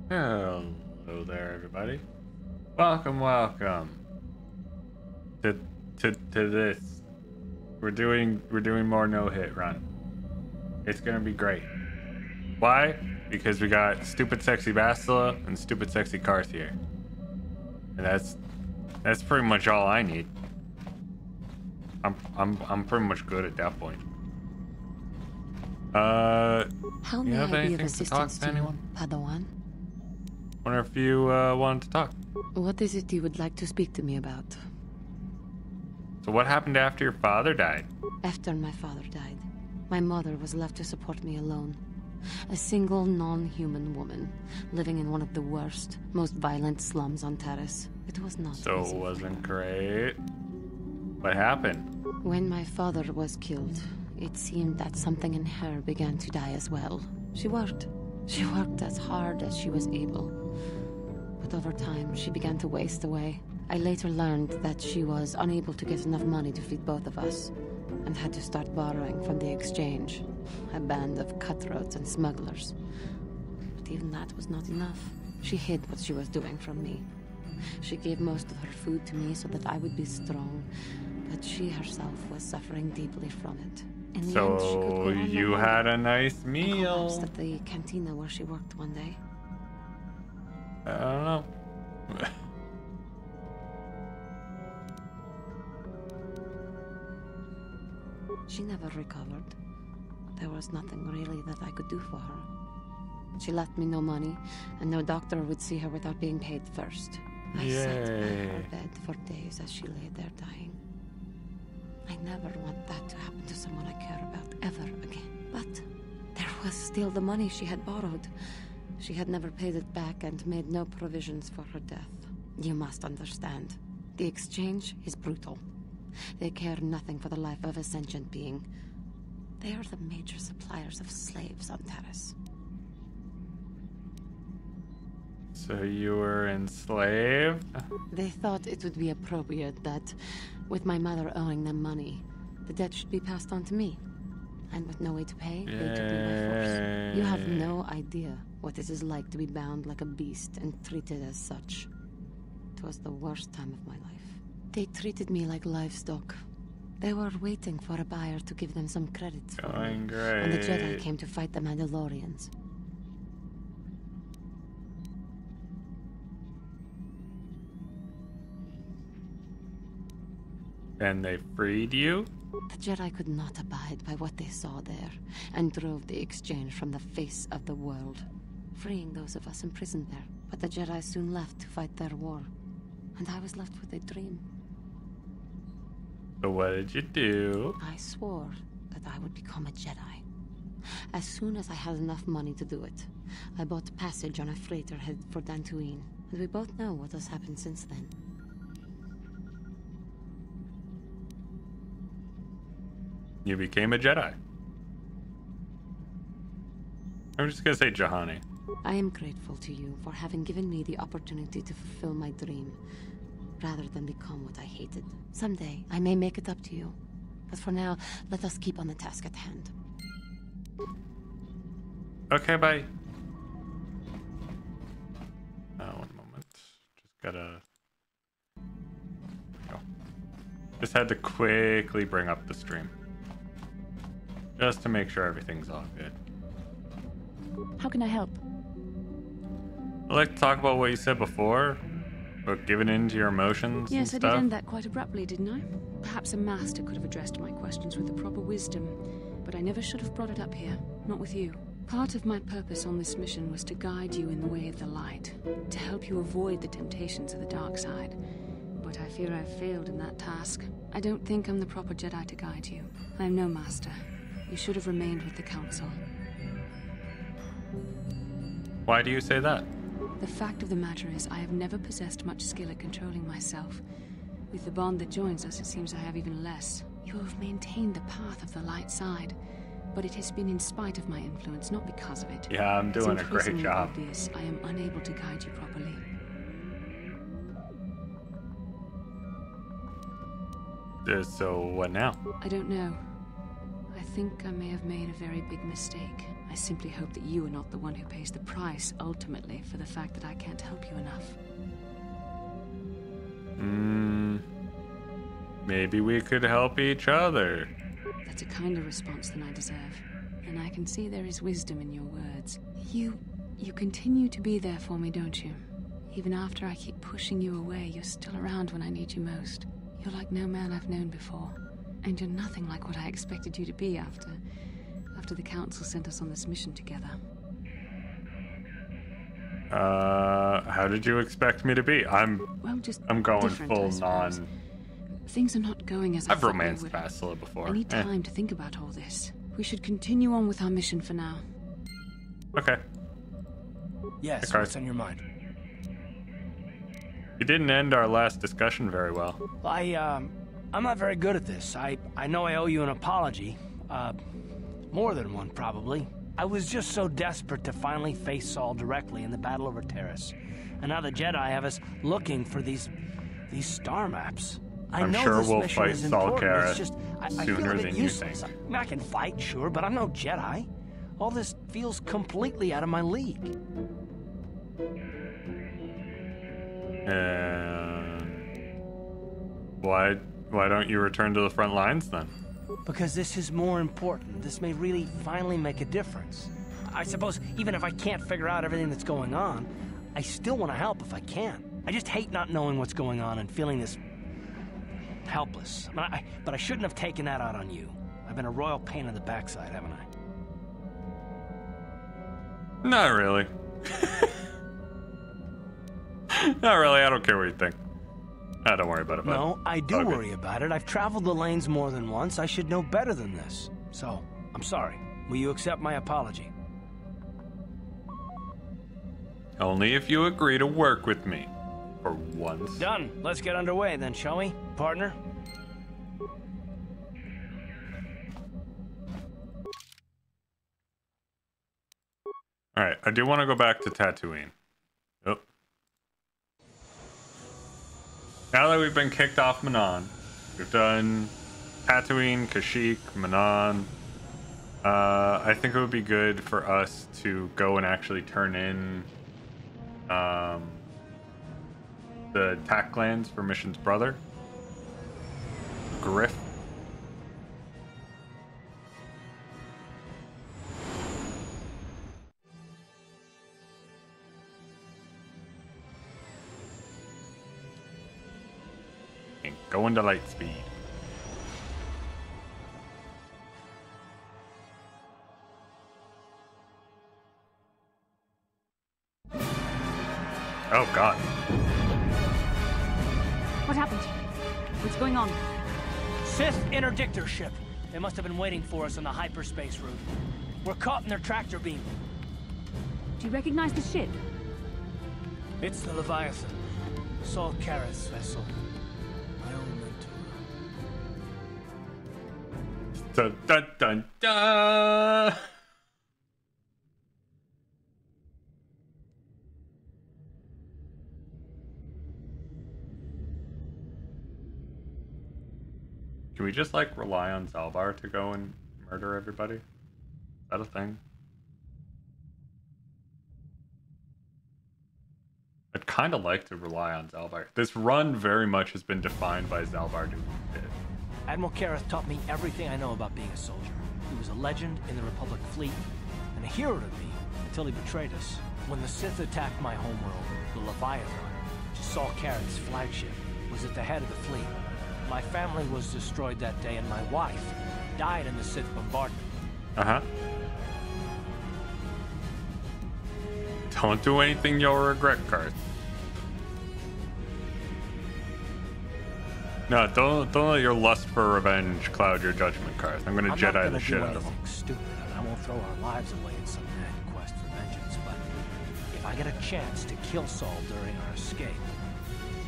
Hello there, everybody. Welcome to this. We're doing more no-hit run. It's gonna be great. Why? Because we got stupid sexy Bastila and stupid sexy Karth here, and that's pretty much all I need. I'm pretty much good at that point. How you may have I be of anything to talk assistance to to you, anyone? Padawan? Wonder if you wanted to talk. What is it you would like to speak to me about? So what happened after your father died? After my father died, my mother was left to support me alone. A single non-human woman, living in one of the worst, most violent slums on Terrace. It was not So easy it for wasn't her. great. What happened? When my father was killed, it seemed that something in her began to die as well. She worked as hard as she was able. But over time, she began to waste away. I later learned that she was unable to get enough money to feed both of us, and had to start borrowing from the exchange, a band of cutthroats and smugglers. But even that was not enough. She hid what she was doing from me. She gave most of her food to me so that I would be strong, but she herself was suffering deeply from it. In the end, she could go So on no you longer. had a nice I meal. collapsed at the cantina where she worked one day. I don't know. She never recovered. There was nothing really that I could do for her. She left me no money, and no doctor would see her without being paid first. I sat by her bed for days as she lay there dying. I never want that to happen to someone I care about ever again. But there was still the money she had borrowed. She had never paid it back and made no provisions for her death. You must understand. The exchange is brutal. They care nothing for the life of a sentient being. They are the major suppliers of slaves on Terrace. So you were enslaved? They thought it would be appropriate that, with my mother owing them money, the debt should be passed on to me. And with no way to pay, they took me by force. You have no idea what it is like to be bound like a beast and treated as such. It was the worst time of my life. They treated me like livestock. They were waiting for a buyer to give them some credits for me. Going great. And the Jedi came to fight the Mandalorians. And they freed you? The Jedi could not abide by what they saw there, and drove the exchange from the face of the world, freeing those of us imprisoned there. But the Jedi soon left to fight their war, and I was left with a dream. So what did you do? I swore that I would become a Jedi. As soon as I had enough money to do it, I bought passage on a freighter headed for Dantooine, and we both know what has happened since then. You became a Jedi. I'm just gonna say Jahani. I am grateful to you for having given me the opportunity to fulfill my dream, rather than become what I hated. Someday, I may make it up to you. But for now, let us keep on the task at hand. Okay, bye. One moment. Just gotta... Oh. Just had to quickly bring up the stream. Just to make sure everything's all good. How can I help? I'd like to talk about what you said before, about giving in to your emotions Yes, I and did stuff. end that quite abruptly, didn't I? Perhaps a master could have addressed my questions with the proper wisdom, but I never should have brought it up here, not with you. Part of my purpose on this mission was to guide you in the way of the light, to help you avoid the temptations of the dark side. But I fear I've failed in that task. I don't think I'm the proper Jedi to guide you. I am no master. You should have remained with the Council. Why do you say that? The fact of the matter is, I have never possessed much skill at controlling myself. With the bond that joins us, it seems I have even less. You have maintained the path of the light side, but it has been in spite of my influence, not because of it. Yeah, I'm doing It's a great increasingly job. obvious I am unable to guide you properly. So what now? I don't know. I think I may have made a very big mistake. I simply hope that you are not the one who pays the price, ultimately, for the fact that I can't help you enough. Maybe we could help each other. That's a kinder response than I deserve. And I can see there is wisdom in your words. You continue to be there for me, don't you? Even after I keep pushing you away, you're still around when I need you most. You're like no man I've known before. And you're nothing like what I expected you to be after the council sent us on this mission together. How did you expect me to be? I'm going full non. Things are not going as I've romanced Bastila before. I need time to think about all this. We should continue on with our mission for now. Okay. Yes, what's on your mind? You didn't end our last discussion very well. I'm not very good at this. I know I owe you an apology. More than one, probably. I was just so desperate to finally face Saul directly in the battle over Terrace. And now the Jedi have us looking for these star maps. I'm sure we'll fight Saul Karras sooner than you think. I can fight, sure, but I'm no Jedi. All this feels completely out of my league. Why don't you return to the front lines then? Because this is more important. This may really finally make a difference. I suppose even if I can't figure out everything that's going on, I still want to help if I can. I just hate not knowing what's going on and feeling this helpless. But I shouldn't have taken that out on you. I've been a royal pain in the backside, haven't I? Not really. Not really. I don't care what you think. Don't worry about it. No, I do worry about it. I've traveled the lanes more than once. I should know better than this. So, I'm sorry. Will you accept my apology? Only if you agree to work with me. For once. Done. Let's get underway then, shall we, partner? Alright, I do want to go back to Tatooine. Oh. Now that we've been kicked off Manon, we've done Tatooine, Kashyyyk, Manon. I think it would be good for us to go and actually turn in the tack glands for Mission's brother, Griff. And go into light speed. Oh God. What happened? What's going on? Sith interdictor ship. They must have been waiting for us on the hyperspace route. We're caught in their tractor beam. Do you recognize the ship? It's the Leviathan. Saul Karras' vessel. My own mentor. Dun dun dun dun. Can we just, like, rely on Zalbar to go and murder everybody? Is that a thing? I'd kind of like to rely on Zalbar. This run very much has been defined by Zalbar doing what he did. Admiral Karras taught me everything I know about being a soldier. He was a legend in the Republic fleet, and a hero to me until he betrayed us. When the Sith attacked my homeworld, the Leviathan, which is Saul Karras' flagship, was at the head of the fleet. My family was destroyed that day, and my wife died in the Sith bombardment. Uh-huh. Don't do anything you'll regret, Garth. No, don't let your lust for revenge cloud your judgment, Garth. I'm gonna Jedi the shit out of him. Stupid, and I won't throw our lives away in some mad quest for vengeance, but if I get a chance to kill Saul during our escape,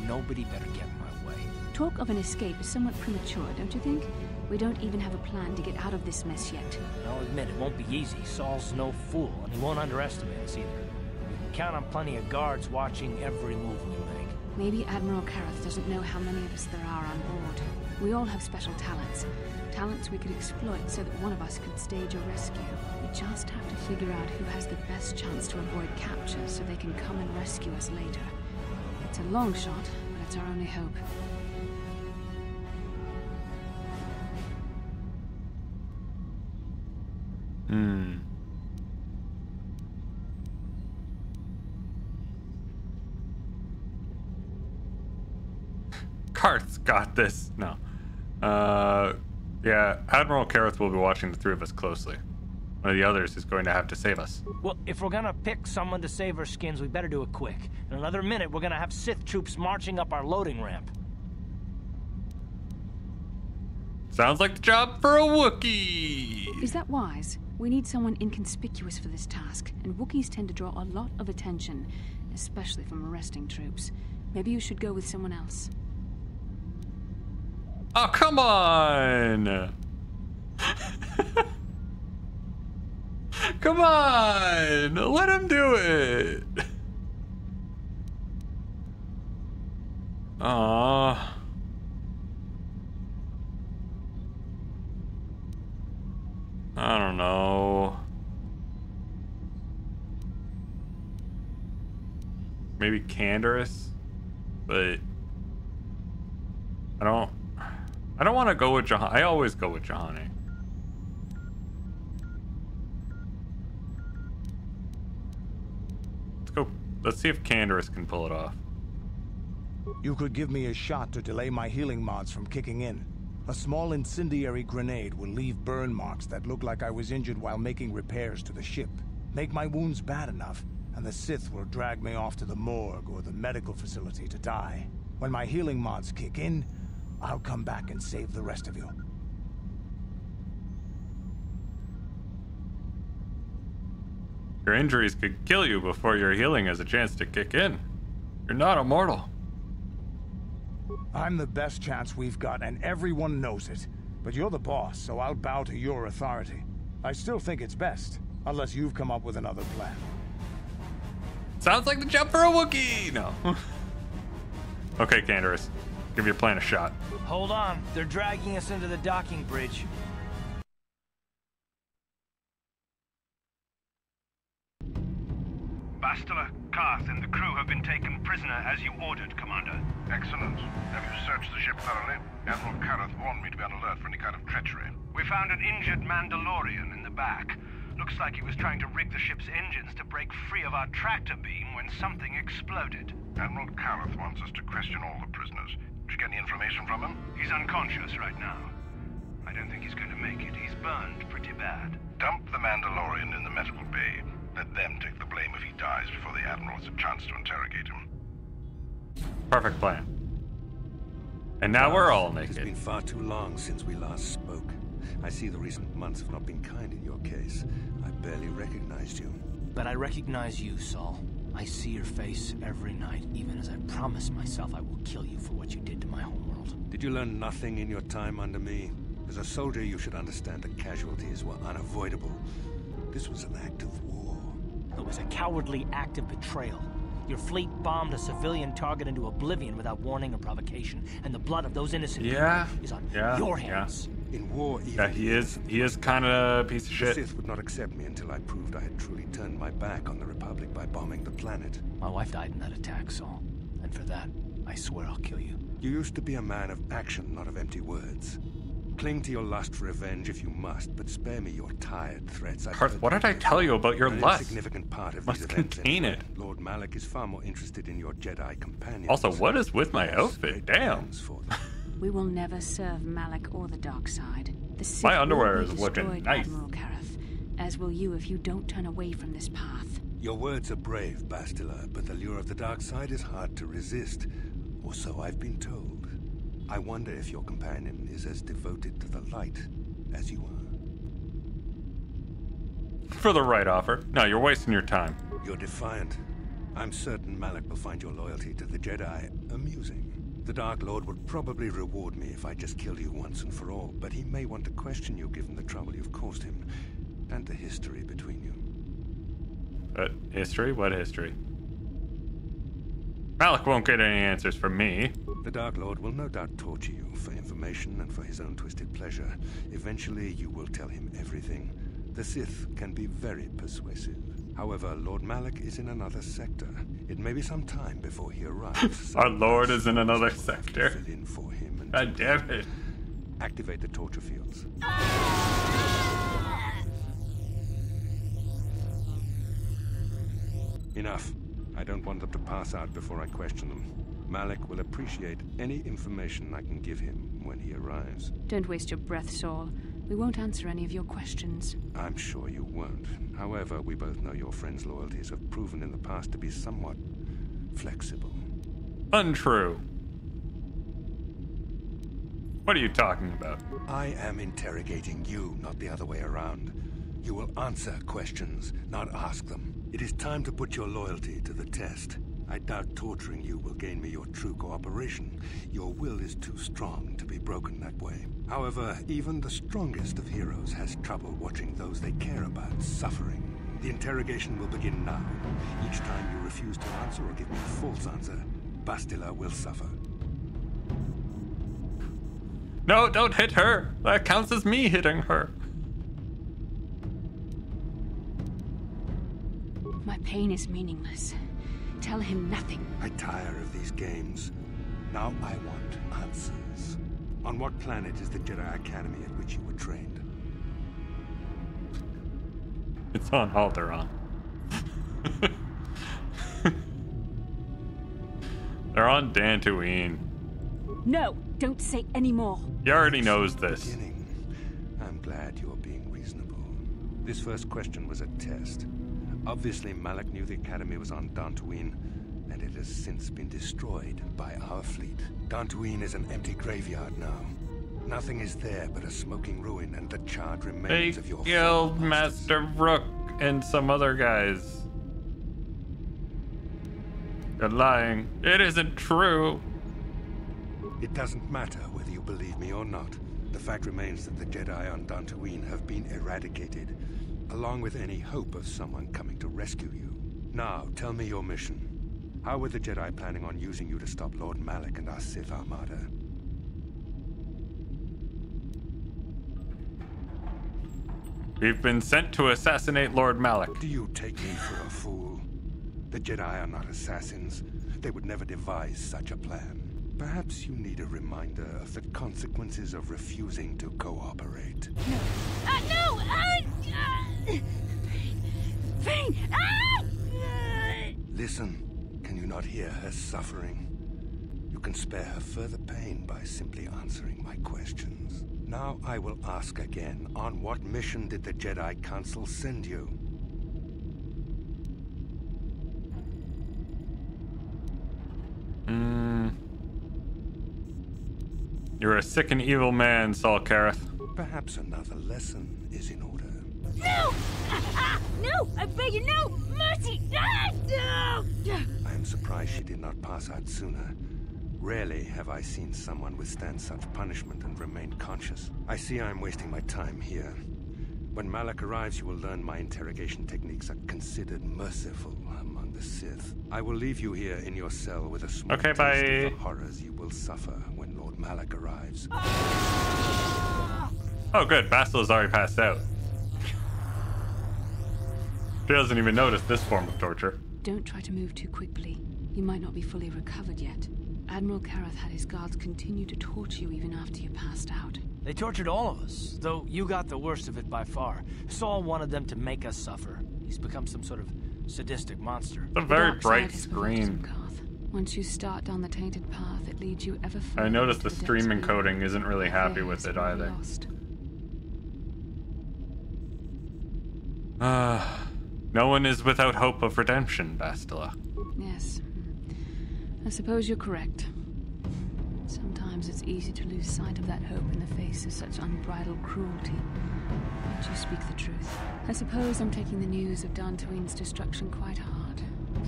nobody better get in my way. Talk of an escape is somewhat premature, don't you think? We don't even have a plan to get out of this mess yet. I'll admit, it won't be easy. Saul's no fool, and he won't underestimate us either. We can count on plenty of guards watching every move we make. Maybe Admiral Karras doesn't know how many of us there are on board. We all have special talents. Talents we could exploit so that one of us could stage a rescue. We just have to figure out who has the best chance to avoid capture so they can come and rescue us later. It's a long shot, but it's our only hope. Karth's got this. No. Yeah, Admiral Karth will be watching the three of us closely. One of the others is going to have to save us. Well, if we're gonna pick someone to save our skins, we better do it quick. In another minute, we're gonna have Sith troops marching up our loading ramp. Sounds like the job for a Wookiee! Is that wise? We need someone inconspicuous for this task, and Wookiees tend to draw a lot of attention, especially from arresting troops. Maybe you should go with someone else. Oh, come on! Come on! Let him do it! Aww. I don't know. Maybe Canderous, but I don't want to go with Jahan. I always go with Jahani. Let's go. Let's see if Canderous can pull it off. You could give me a shot to delay my healing mods from kicking in. A small incendiary grenade will leave burn marks that look like I was injured while making repairs to the ship. Make my wounds bad enough, and the Sith will drag me off to the morgue or the medical facility to die. When my healing mods kick in, I'll come back and save the rest of you. Your injuries could kill you before your healing has a chance to kick in. You're not immortal. I'm the best chance we've got, and everyone knows it. But you're the boss, so I'll bow to your authority. I still think it's best, unless you've come up with another plan. Sounds like the jump for a Wookiee! No. Okay, Canderous. Give your plan a shot. Hold on. They're dragging us into the docking bridge. Bastila, Karth, and the crew have been taken prisoner as you ordered, Commander. Excellent. Have you searched the ship thoroughly? Admiral Karth warned me to be on alert for any kind of treachery. We found an injured Mandalorian in the back. Looks like he was trying to rig the ship's engines to break free of our tractor beam when something exploded. Admiral Karth wants us to question all the prisoners. Did you get any information from him? He's unconscious right now. I don't think he's going to make it. He's burned pretty bad. Dump the Mandalorian in the medical bay. Let them take the blame if he dies before the Admiral has a chance to interrogate him. Perfect plan. And now we're all naked. It's been far too long since we last spoke. I see the recent months have not been kind in your case. I barely recognized you. But I recognize you, Saul. I see your face every night, even as I promise myself I will kill you for what you did to my homeworld. Did you learn nothing in your time under me? As a soldier, you should understand that casualties were unavoidable. This was an act of war. It was a cowardly act of betrayal. Your fleet bombed a civilian target into oblivion without warning or provocation, and the blood of those innocent people is on your hands. In war, he is kind of a piece of shit. The Sith would not accept me until I proved I had truly turned my back on the Republic by bombing the planet. My wife died in that attack, Saul. And for that, I swear I'll kill you. You used to be a man of action, not of empty words. Cling to your lust for revenge if you must, but spare me your tired threats. Karth, what did I tell you about your lust? A significant part of must these events contain it. Lord Malak is far more interested in your Jedi companions. Also, what is with my outfit? Damn. We will never serve Malak or the dark side. The Sith my underwear will is be looking destroyed, nice. Admiral Karth, as will you if you don't turn away from this path. Your words are brave, Bastila, but the lure of the dark side is hard to resist. Or so I've been told. I wonder if your companion is as devoted to the light as you are. For the right offer. No, you're wasting your time. You're defiant. I'm certain Malak will find your loyalty to the Jedi amusing. The Dark Lord would probably reward me if I just killed you once and for all, but he may want to question you given the trouble you've caused him, and the history between you. History? What history? Malak won't get any answers from me. The Dark Lord will no doubt torture you for information and for his own twisted pleasure. Eventually, you will tell him everything. The Sith can be very persuasive. However, Lord Malak is in another sector. It may be some time before he arrives. Our Lord is in another sector. Fill in for him. God damn it. Activate the torture fields. Enough. I don't want them to pass out before I question them. Malak will appreciate any information I can give him when he arrives. Don't waste your breath, Saul. We won't answer any of your questions. I'm sure you won't. However, we both know your friend's loyalties have proven in the past to be somewhat flexible. Untrue. What are you talking about? I am interrogating you, not the other way around. You will answer questions, not ask them. It is time to put your loyalty to the test. I doubt torturing you will gain me your true cooperation. Your will is too strong to be broken that way. However, even the strongest of heroes has trouble watching those they care about suffering. The interrogation will begin now. Each time you refuse to answer or give me a false answer, Bastila will suffer. No, don't hit her. That counts as me hitting her. My pain is meaningless. Tell him nothing. I tire of these games. Now I want answers. On what planet is the Jedi Academy at which you were trained? It's on Alderaan. They're on Dantooine. No, don't say any more. He already knows this. Beginning. I'm glad you're being reasonable. This first question was a test. Obviously, Malak knew the Academy was on Dantooine, and it has since been destroyed by our fleet. Dantooine is an empty graveyard now. Nothing is there but a smoking ruin and the charred remains of your killed Master Rook and some other guys. You're lying. It isn't true. It doesn't matter whether you believe me or not. The fact remains that the Jedi on Dantooine have been eradicated, along with any hope of someone coming to rescue you. Now, tell me your mission. How were the Jedi planning on using you to stop Lord Malak and our Sith Armada? We've been sent to assassinate Lord Malak. Do you take me for a fool? The Jedi are not assassins. They would never devise such a plan. Perhaps you need a reminder of the consequences of refusing to cooperate. No! Pain! Listen, can you not hear her suffering? You can spare her further pain by simply answering my questions. Now I will ask again, on what mission did the Jedi Council send you? You're a sick and evil man, Saul Kareth. Perhaps another lesson is in order. No! No! I beg you, no! Mercy! No! I am surprised she did not pass out sooner. Rarely have I seen someone withstand such punishment and remain conscious. I see I am wasting my time here. When Malak arrives, you will learn my interrogation techniques are considered merciful among the Sith. I will leave you here in your cell with a small taste of the horrors you will suffer when Lord Malak arrives. Oh good, Bastila's already passed out. She doesn't even notice this form of torture. Don't try to move too quickly. You might not be fully recovered yet. Admiral Kareth had his guards continue to torture you even after you passed out. They tortured all of us, though you got the worst of it by far. Saul wanted them to make us suffer. He's become some sort of sadistic monster. It's a very bright screen. Once you start down the tainted path, it leads you ever further. I noticed the stream encoding isn't really happy with it either. No one is without hope of redemption, Bastila. Yes. I suppose you're correct. Sometimes it's easy to lose sight of that hope in the face of such unbridled cruelty. But you speak the truth. I suppose I'm taking the news of Dantooine's destruction quite hard.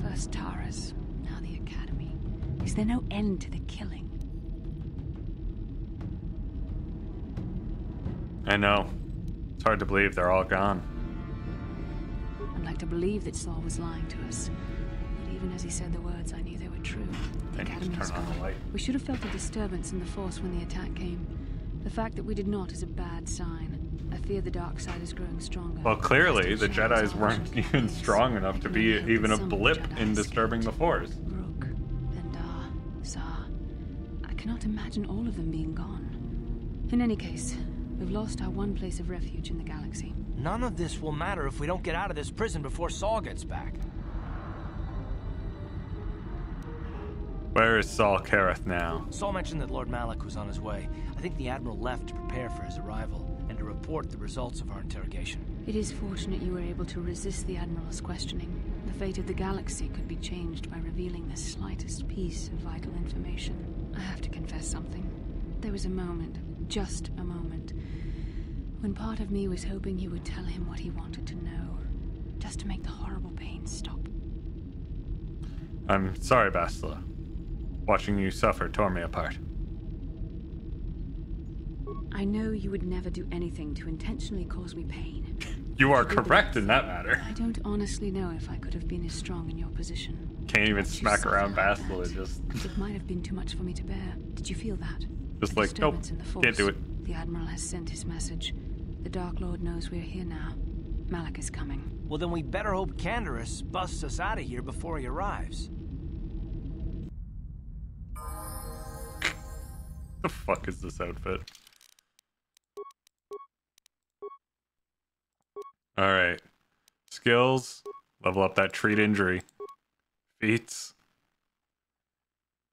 First Taras, now the Academy. Is there no end to the killing? I know. It's hard to believe they're all gone. I'd like to believe that Saul was lying to us. But Even as he said the words, I knew they were true. The Academy was turn on the gone. light. We should have felt a disturbance in the Force when the attack came. The fact that we did not is a bad sign. I fear the dark side is growing stronger. Well, clearly, the Jedis weren't even strong enough to be even a blip in disturbing the Force. Rook, Vendar, Zar. I cannot imagine all of them being gone. In any case, we've lost our one place of refuge in the galaxy. None of this will matter if we don't get out of this prison before Saul gets back. Where is Saul Kareth now? Saul mentioned that Lord Malak was on his way. I think the Admiral left to prepare for his arrival and to report the results of our interrogation. It is fortunate you were able to resist the Admiral's questioning. The fate of the galaxy could be changed by revealing the slightest piece of vital information. I have to confess something. There was a moment, just a moment, when part of me was hoping you would tell him what he wanted to know, just to make the horrible pain stop. I'm sorry, Bastila. Watching you suffer tore me apart. I know you would never do anything to intentionally cause me pain. You are correct in that matter. I don't honestly know if I could have been as strong in your position. Can't even You smack around suffered like Bastila, that. just... It might have been too much for me to bear. Did you feel that? Just The like, nope, disturbance in the can't do Force. it. The Admiral has sent his message. The Dark Lord knows we're here now. Malak is coming. Well, then we better hope Canderous busts us out of here before he arrives. The fuck is this outfit? Alright. Skills. Level up that treat injury. Feats.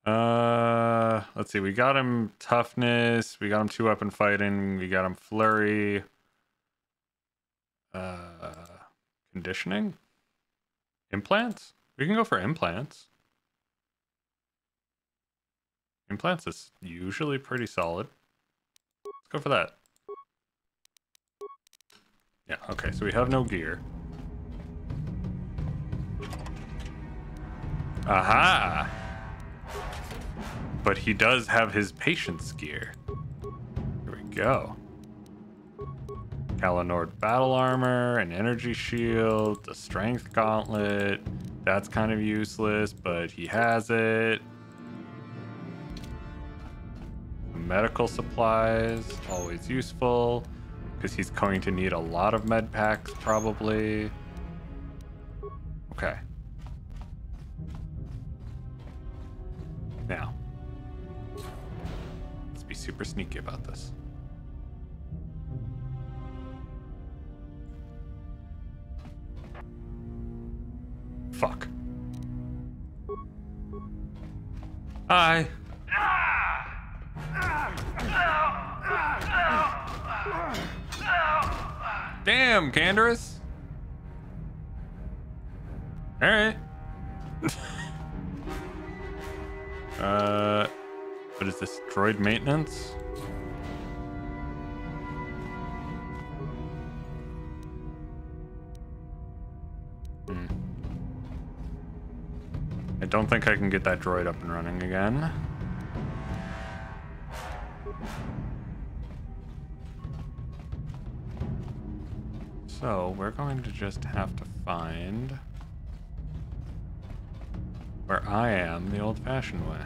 Let's see. We got him toughness. We got him 2-weapon fighting. We got him flurry. Conditioning? Implants? We can go for implants. Implants is usually pretty solid. Let's go for that. Yeah, okay, so we have no gear. Aha! But he does have his patience gear. Here we go. Kalanord battle armor, an energy shield, a strength gauntlet. That's kind of useless, but he has it. Medical supplies, always useful, because he's going to need a lot of med packs, probably. Okay. Now, let's be super sneaky about this. Fuck. Hi. Damn, Canderous. All right. What is this? Droid maintenance? I don't think I can get that droid up and running again. So we're going to just have to find where I am the old-fashioned way.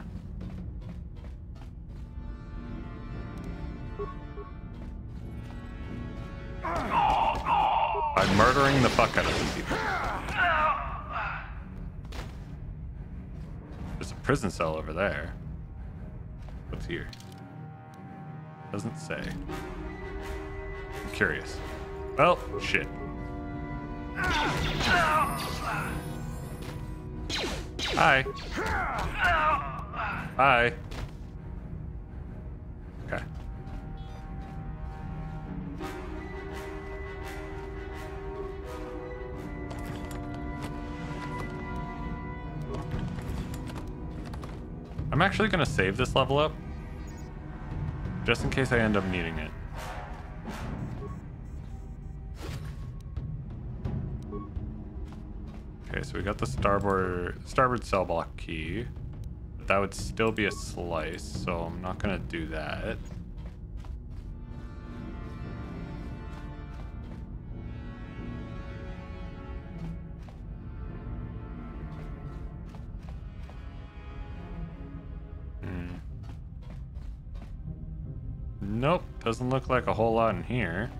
By murdering the fuck out of these people. There's a prison cell over there. What's here? Doesn't say. I'm curious. Well, shit. Hi. Hi. Okay. I'm actually gonna save this level up, just in case I end up needing it. Okay, so we got the starboard cell block key, but that would still be a slice, so I'm not gonna do that. Nope, doesn't look like a whole lot in here.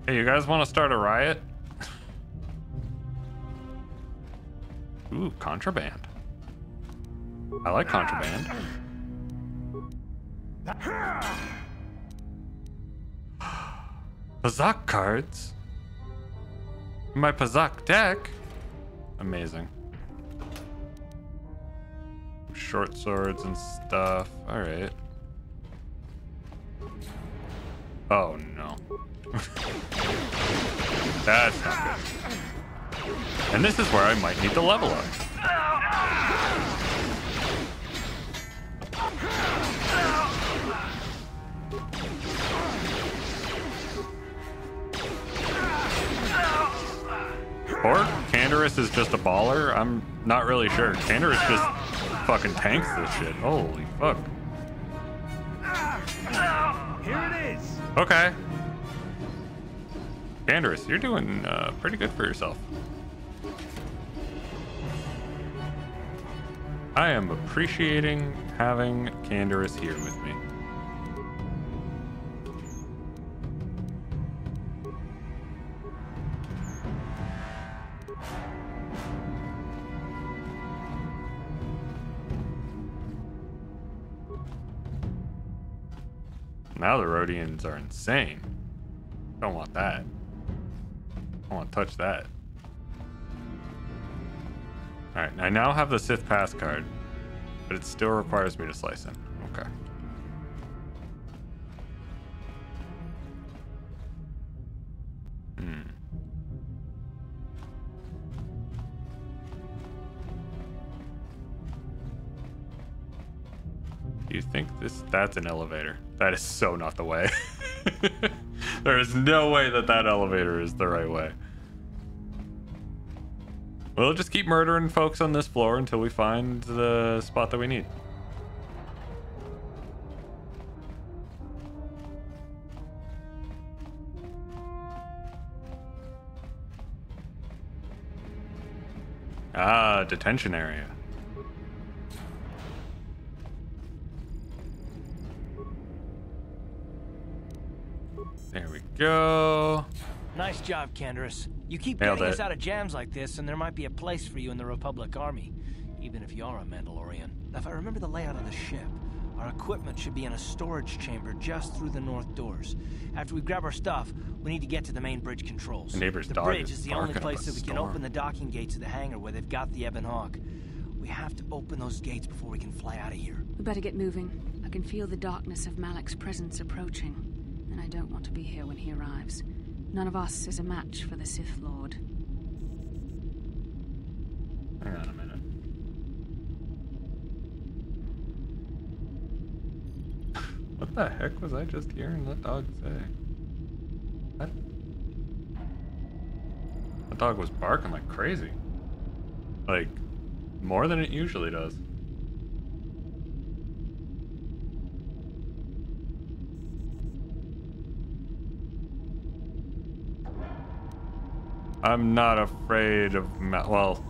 Hey, you guys want to start a riot? Ooh, contraband. I like contraband. Pazak cards? My Pazak deck? Amazing. Short swords and stuff. Alright. Oh no. That's not good. And this is where I might need to level up. Or Canderous is just a baller. I'm not really sure. Canderous just fucking tanks this shit. Holy fuck. Here it is. Okay. Canderous, you're doing pretty good for yourself. I am appreciating having Canderous here with me. Now the Rhodians are insane. Don't want that. I don't want to touch that. Alright, I now have the Sith Pass card, but it still requires me to slice in. Okay. Do you think that's an elevator? That is so not the way. There is no way that elevator is the right way. We'll just keep murdering folks on this floor until we find the spot that we need. Ah, detention area. There we go. Nice job, Canderous. You keep Nailed getting us it. out of jams like this, and there might be a place for you in the Republic Army, even if you are a Mandalorian. If I remember the layout of the ship, our equipment should be in a storage chamber just through the north doors. After we grab our stuff, we need to get to the main bridge controls. The neighbor's the dog bridge is is the only barking up place a that we can storm. open the docking gates of the hangar where they've got the Ebon Hawk. We have to open those gates before we can fly out of here. We better get moving. I can feel the darkness of Malak's presence approaching, and I don't want to be here when he arrives. None of us is a match for the Sith Lord. Hang on a minute. What the heck was I just hearing that dog say? What? That dog was barking like crazy. Like, more than it usually does. I'm not afraid of well,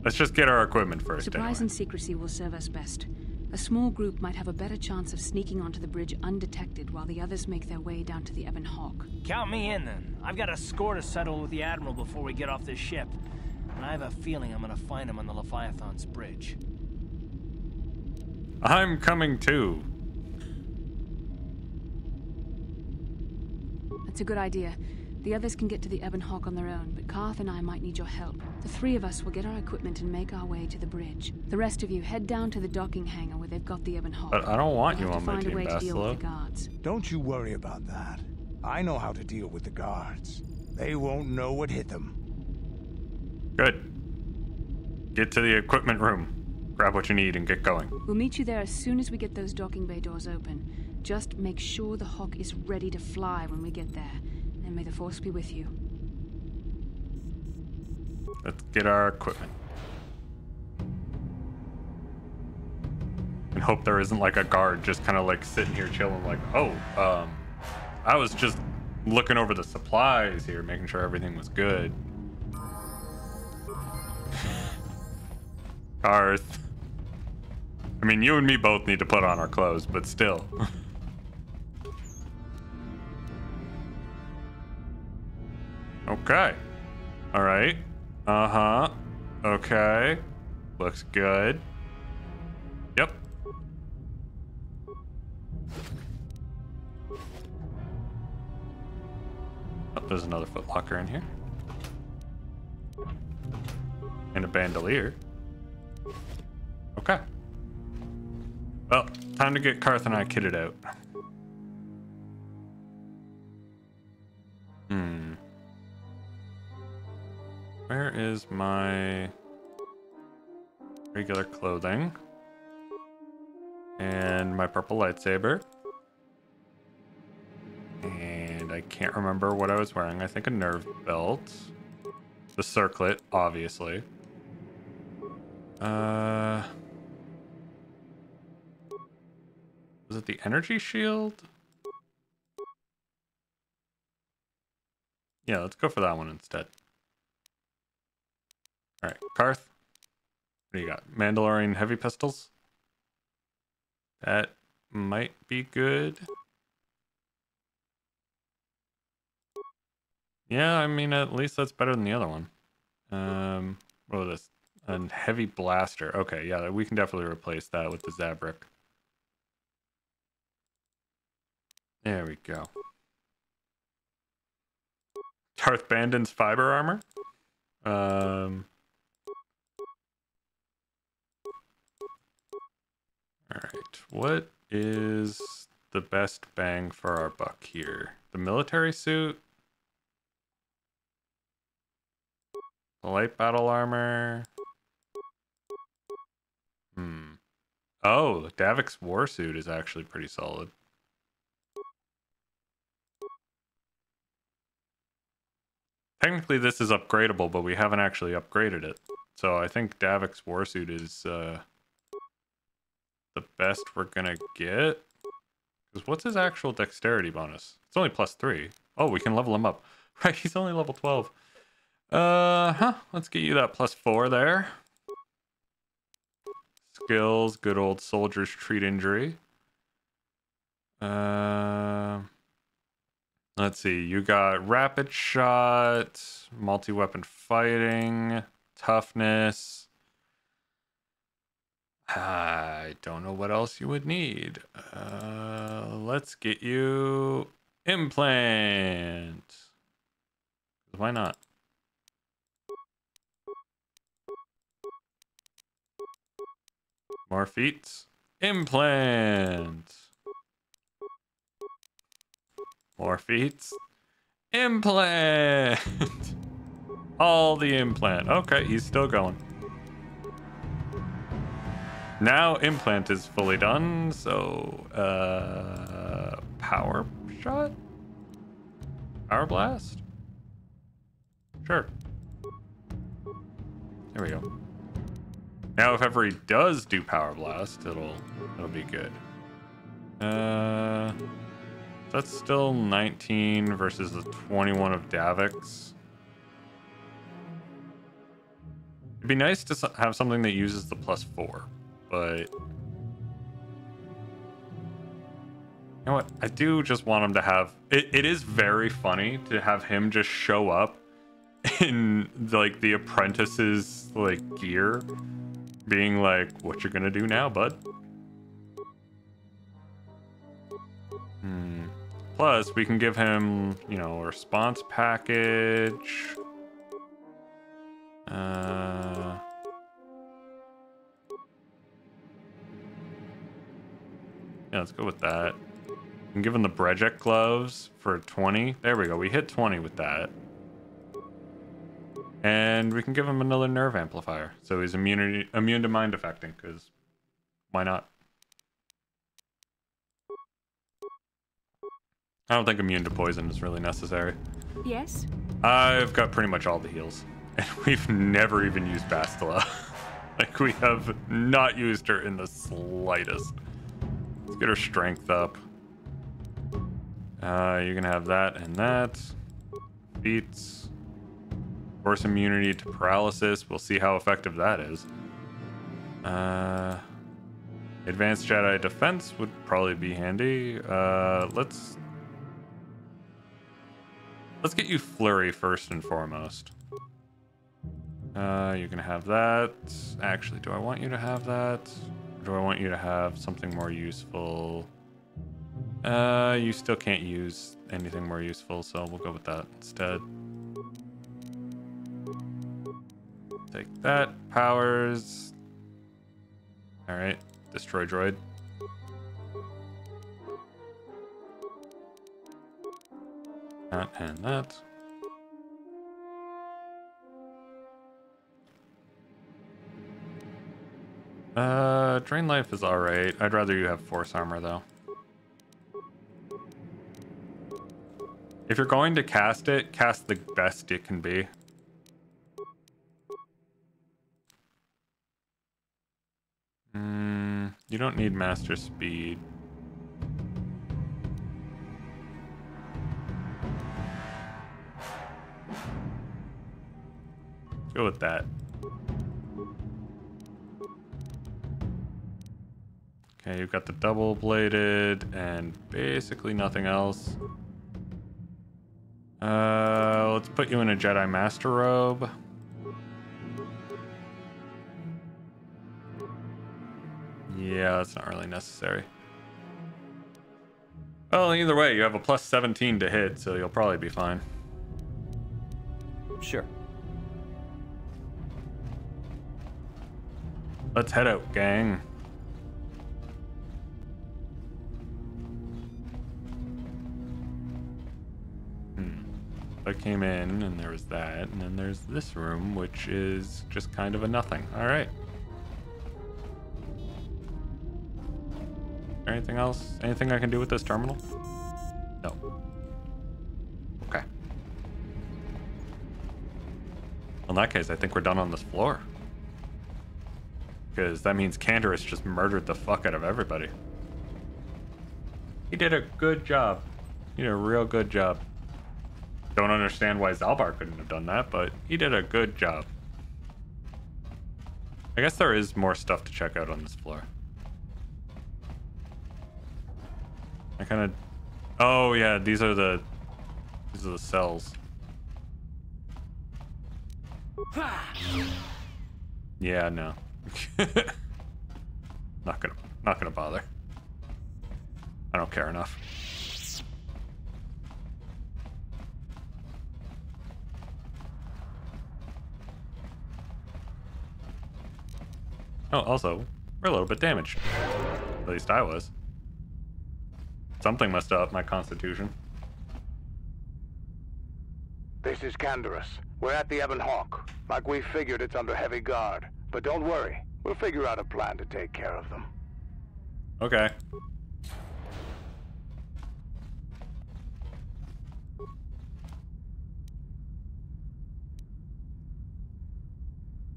let's just get our equipment first. Surprise anyway. and secrecy will serve us best. A small group might have a better chance of sneaking onto the bridge undetected while the others make their way down to the Ebon Hawk. Count me in, then. I've got a score to settle with the Admiral before we get off this ship. And I have a feeling I'm gonna find him on the Leviathan's bridge. I'm coming too. That's a good idea. The others can get to the Ebon Hawk on their own, but Karth and I might need your help. The three of us will get our equipment and make our way to the bridge. The rest of you head down to the docking hangar where they've got the Ebon Hawk. But I don't want you We'll on have my to find team, a way to deal with Bastila. the guards. Don't you worry about that. I know how to deal with the guards. They won't know what hit them. Good. Get to the equipment room. Grab what you need and get going. We'll meet you there as soon as we get those docking bay doors open. Just make sure the Hawk is ready to fly when we get there. And may the Force be with you. Let's get our equipment. And hope there isn't like a guard just kind of like sitting here chilling like, oh, I was just looking over the supplies here, making sure everything was good. Karth. I mean, you and me both need to put on our clothes, but still. Okay. All right. Uh-huh. Okay. Looks good. Yep. Oh, there's another footlocker in here. And a bandolier. Okay. Well, time to get Karth and I kitted out. Where is my regular clothing? And my purple lightsaber. And I can't remember what I was wearing. I think a nerve belt. The circlet, obviously. Was it the energy shield? Yeah, let's go for that one instead. Alright, Karth. What do you got? Mandalorian heavy pistols? That might be good. Yeah, I mean, at least that's better than the other one. What was this? A heavy blaster. Okay, yeah, we can definitely replace that with the Zabrak. There we go. Darth Bandon's fiber armor. Alright, what is the best bang for our buck here? The military suit? The light battle armor? Oh, Davik's war suit is actually pretty solid. Technically this is upgradable, but we haven't actually upgraded it. So I think Davik's war suit is the best we're gonna get. Because what's his actual dexterity bonus? It's only +3. Oh, we can level him up. Right, he's only level 12. Let's get you that +4 there. Skills, good old soldiers treat injury. Let's see, you got rapid shot, multi-weapon fighting, toughness. I don't know what else you would need. Let's get you implant. Why not? More feats. Implant. More feats. Implant. All the implant. Okay, he's still going. Now implant is fully done, so power shot? Power blast? Sure. There we go. Now if ever he does do power blast, it'll be good. That's still 19 versus the 21 of Davik's. It'd be nice to have something that uses the +4, but you know what? I do just want him to have it. It is very funny to have him just show up in like the apprentice's like gear, being like, "What you gonna do now, bud?" Plus, we can give him, you know, a response package. Yeah, let's go with that. We can give him the Brejek gloves for 20. There we go. We hit 20 with that. And we can give him another nerve amplifier. So he's immune to mind affecting, because why not? I don't think immune to poison is really necessary. Yes? I've got pretty much all the heals. And we've never even used Bastila. Like, we have not used her in the slightest. Let's get her strength up. You can have that and that. Feats. Force immunity to paralysis. We'll see how effective that is. Advanced Jedi defense would probably be handy. Let's get you flurry first and foremost. You can have that. Actually, do I want you to have that? Or do I want you to have something more useful? You still can't use anything more useful, so we'll go with that instead. Take that. Powers. Alright. Destroy droid. That and that. Drain life is alright. I'd rather you have force armor though. If you're going to cast it, cast the best it can be. You don't need master speed. Let's go with that. Okay, you've got the double bladed and basically nothing else. Let's put you in a Jedi Master robe. Yeah, that's not really necessary. Well, either way, you have a plus 17 to hit, so you'll probably be fine. Sure. Let's head out, gang. I came in, and there was that, and then there's this room, which is just kind of a nothing. All right. Anything else? Anything I can do with this terminal? No. Okay. In that case, I think we're done on this floor. Because that means Canderous just murdered the fuck out of everybody. He did a good job. He did a real good job. Don't understand why Zalbar couldn't have done that, but he did a good job. I guess there is more stuff to check out on this floor. I kind of... Oh, yeah, these are the cells. Yeah, no. Not gonna bother. I don't care enough. Oh, also, we're a little bit damaged. At least I was. Something messed up my constitution. This is Canderous. We're at the Ebon Hawk. Like we figured, it's under heavy guard. But don't worry, we'll figure out a plan to take care of them. Okay.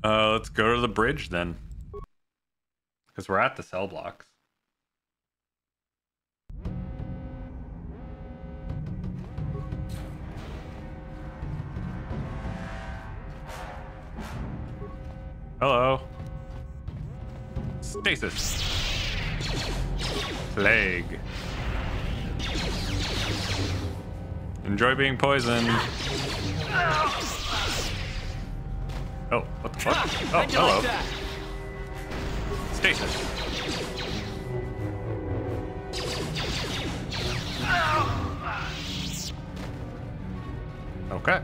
Let's go to the bridge then. Because we're at the cell blocks. Hello. Stasis. Plague. Enjoy being poisoned. Oh, what the fuck? Oh, hello. Stasis. Okay.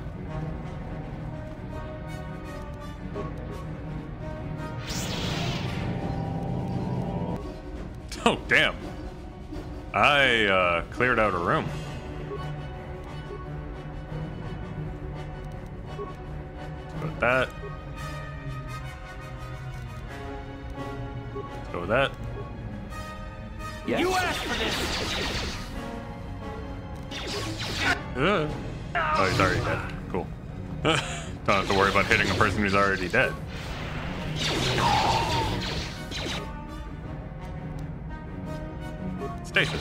Oh, damn. I cleared out a room. Let's go with that. Let's go with that. Yes. You asked for this! Oh, he's already dead. Cool. Don't have to worry about hitting a person who's already dead. Stasis.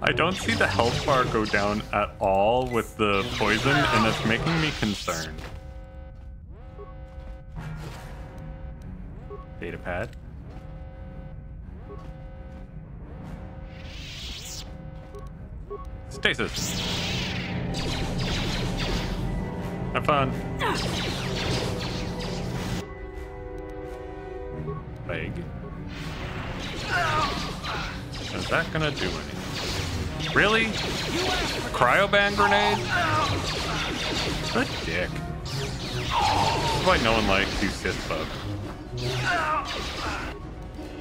I don't see the health bar go down at all with the poison, and that's making me concerned. Data pad. Stasis. Have fun. Leg. Is that gonna do anything? Really? Cryoban grenade? What a dick. That's why no one likes you Sith folk.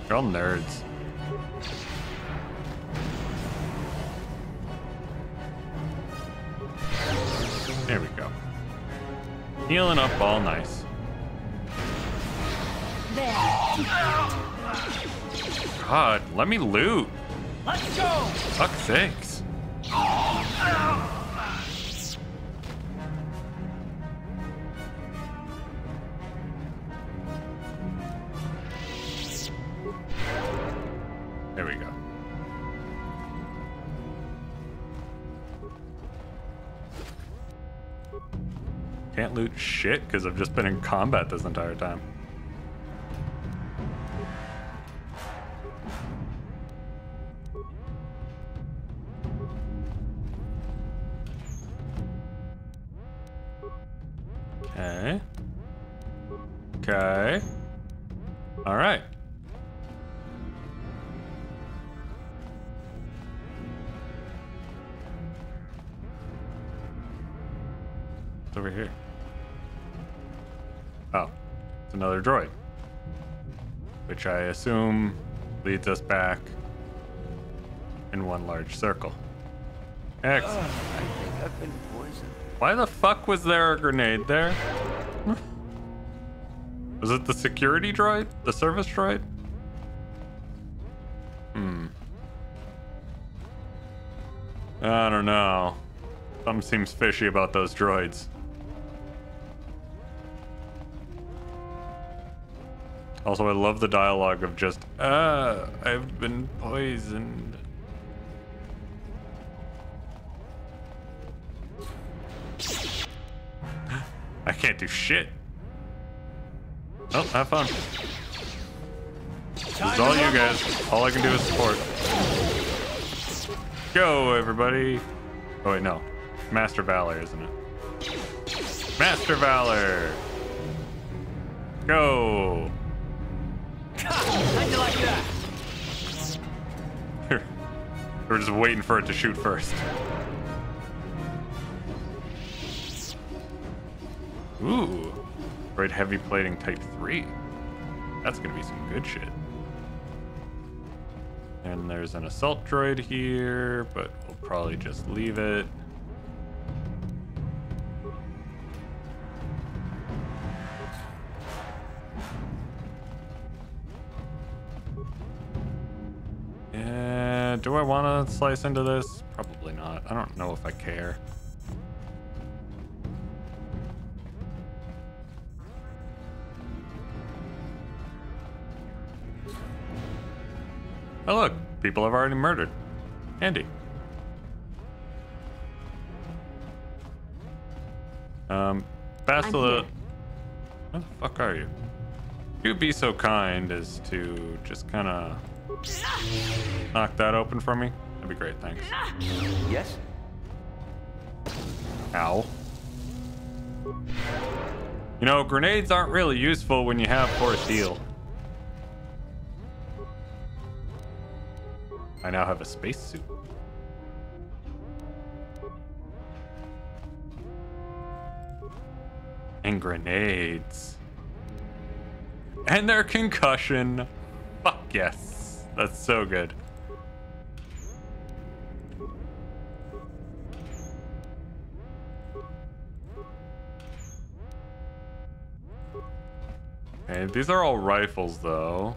You're all nerds. There we go. Healing up all nice. God, let me loot. Let's go! Fuck's sakes. There we go. Can't loot shit because I've just been in combat this entire time. Okay. Okay. All right. What's over here? Oh, it's another droid. Which I assume leads us back in one large circle. Excellent. I think I've been poisoned. Why the fuck was there a grenade there? Was it the security droid? The service droid? I don't know. Something seems fishy about those droids. Also, I love the dialogue of just, I've been poisoned. I can't do shit. Oh, have fun. This is all you guys. All I can do is support. Go, everybody. Oh, wait, no. Master Valor, isn't it? Master Valor. Go. How'd you like that? We're just waiting for it to shoot first. Ooh. Droid heavy plating type 3. That's gonna be some good shit. And there's an assault droid here, but we'll probably just leave it. Do I want to slice into this? Probably not. I don't know if I care. Oh look, people I've already murdered. Handy. Bastila, where the fuck are you? You'd be so kind as to just kind of knock that open for me. That'd be great, thanks. Yes? Ow. You know, grenades aren't really useful when you have force heal. I now have a spacesuit. And grenades. And their concussion. Fuck yes. That's so good. Okay, these are all rifles though.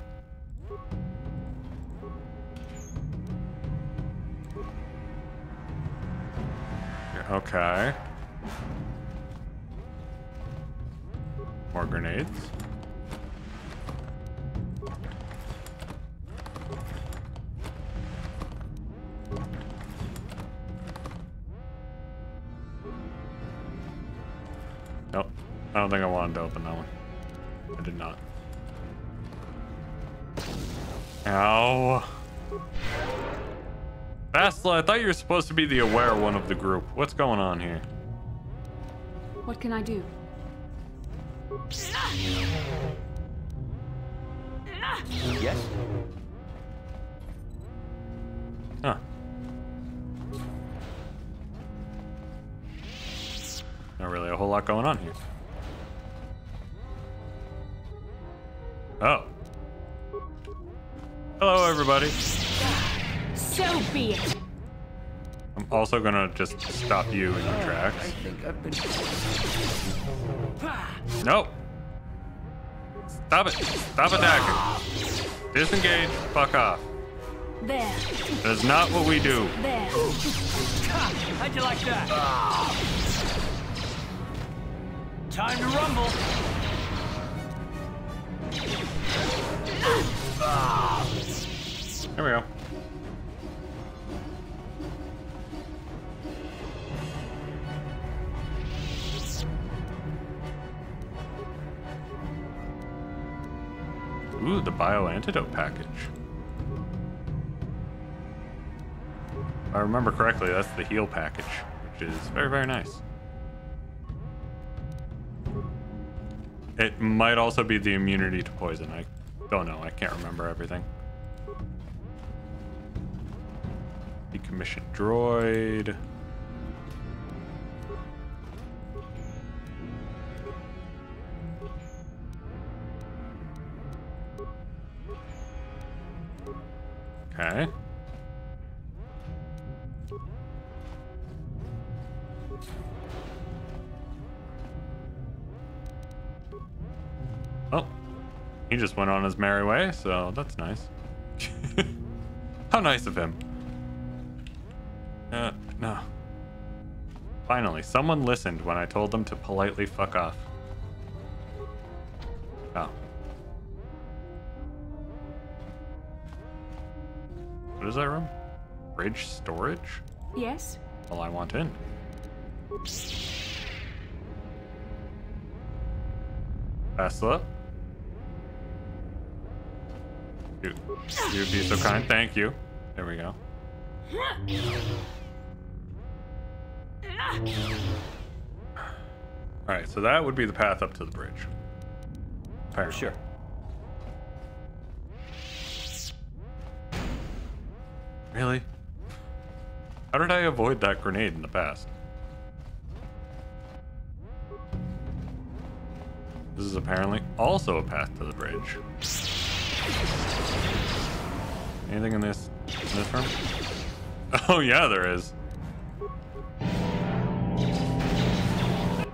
Okay. More grenades. I don't think I wanted to open that one. I did not. Ow. Bastila, I thought you were supposed to be the aware one of the group. What's going on here? What can I do? Yes? Huh. Not really a whole lot going on here. Oh. Hello, everybody. So be it. I'm also gonna just stop you in your I tracks. think I've been... Nope. Stop it. Stop attacking. Disengage. Fuck off. There. That's not what we do. There. How'd you like that? Time to rumble. There we go. Ooh, the bio antidote package. If I remember correctly, that's the heal package, which is very, very nice. It might also be the immunity to poison. I don't know. I can't remember everything. Decommissioned droid. Okay. Oh, he just went on his merry way, so that's nice. How nice of him. No. Finally, someone listened when I told them to politely fuck off. Oh. What is that room? Bridge storage? Yes? Well, I want in. Bastila? You'd be so kind. Thank you. There we go. Alright, so that would be the path up to the bridge. Apparently. Sure. Really? How did I avoid that grenade in the past? This is apparently also a path to the bridge. Anything in this room? Oh yeah, there is.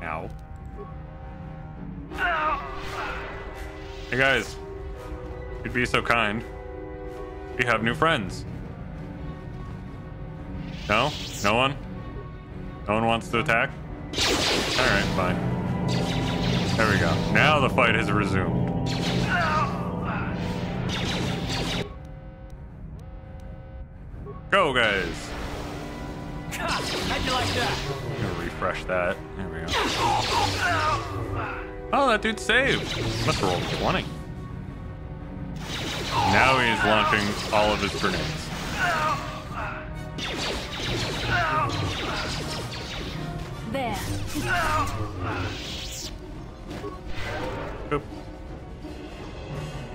Ow. Hey guys, you'd be so kind. We have new friends. No? No one? No one wants to attack? Alright, fine. There we go. Now the fight has resumed. Go, guys! How'd you like that? I'm gonna refresh that. There we go. Oh, that dude saved! Must have rolled 20. Now he's launching all of his grenades. There. Boop.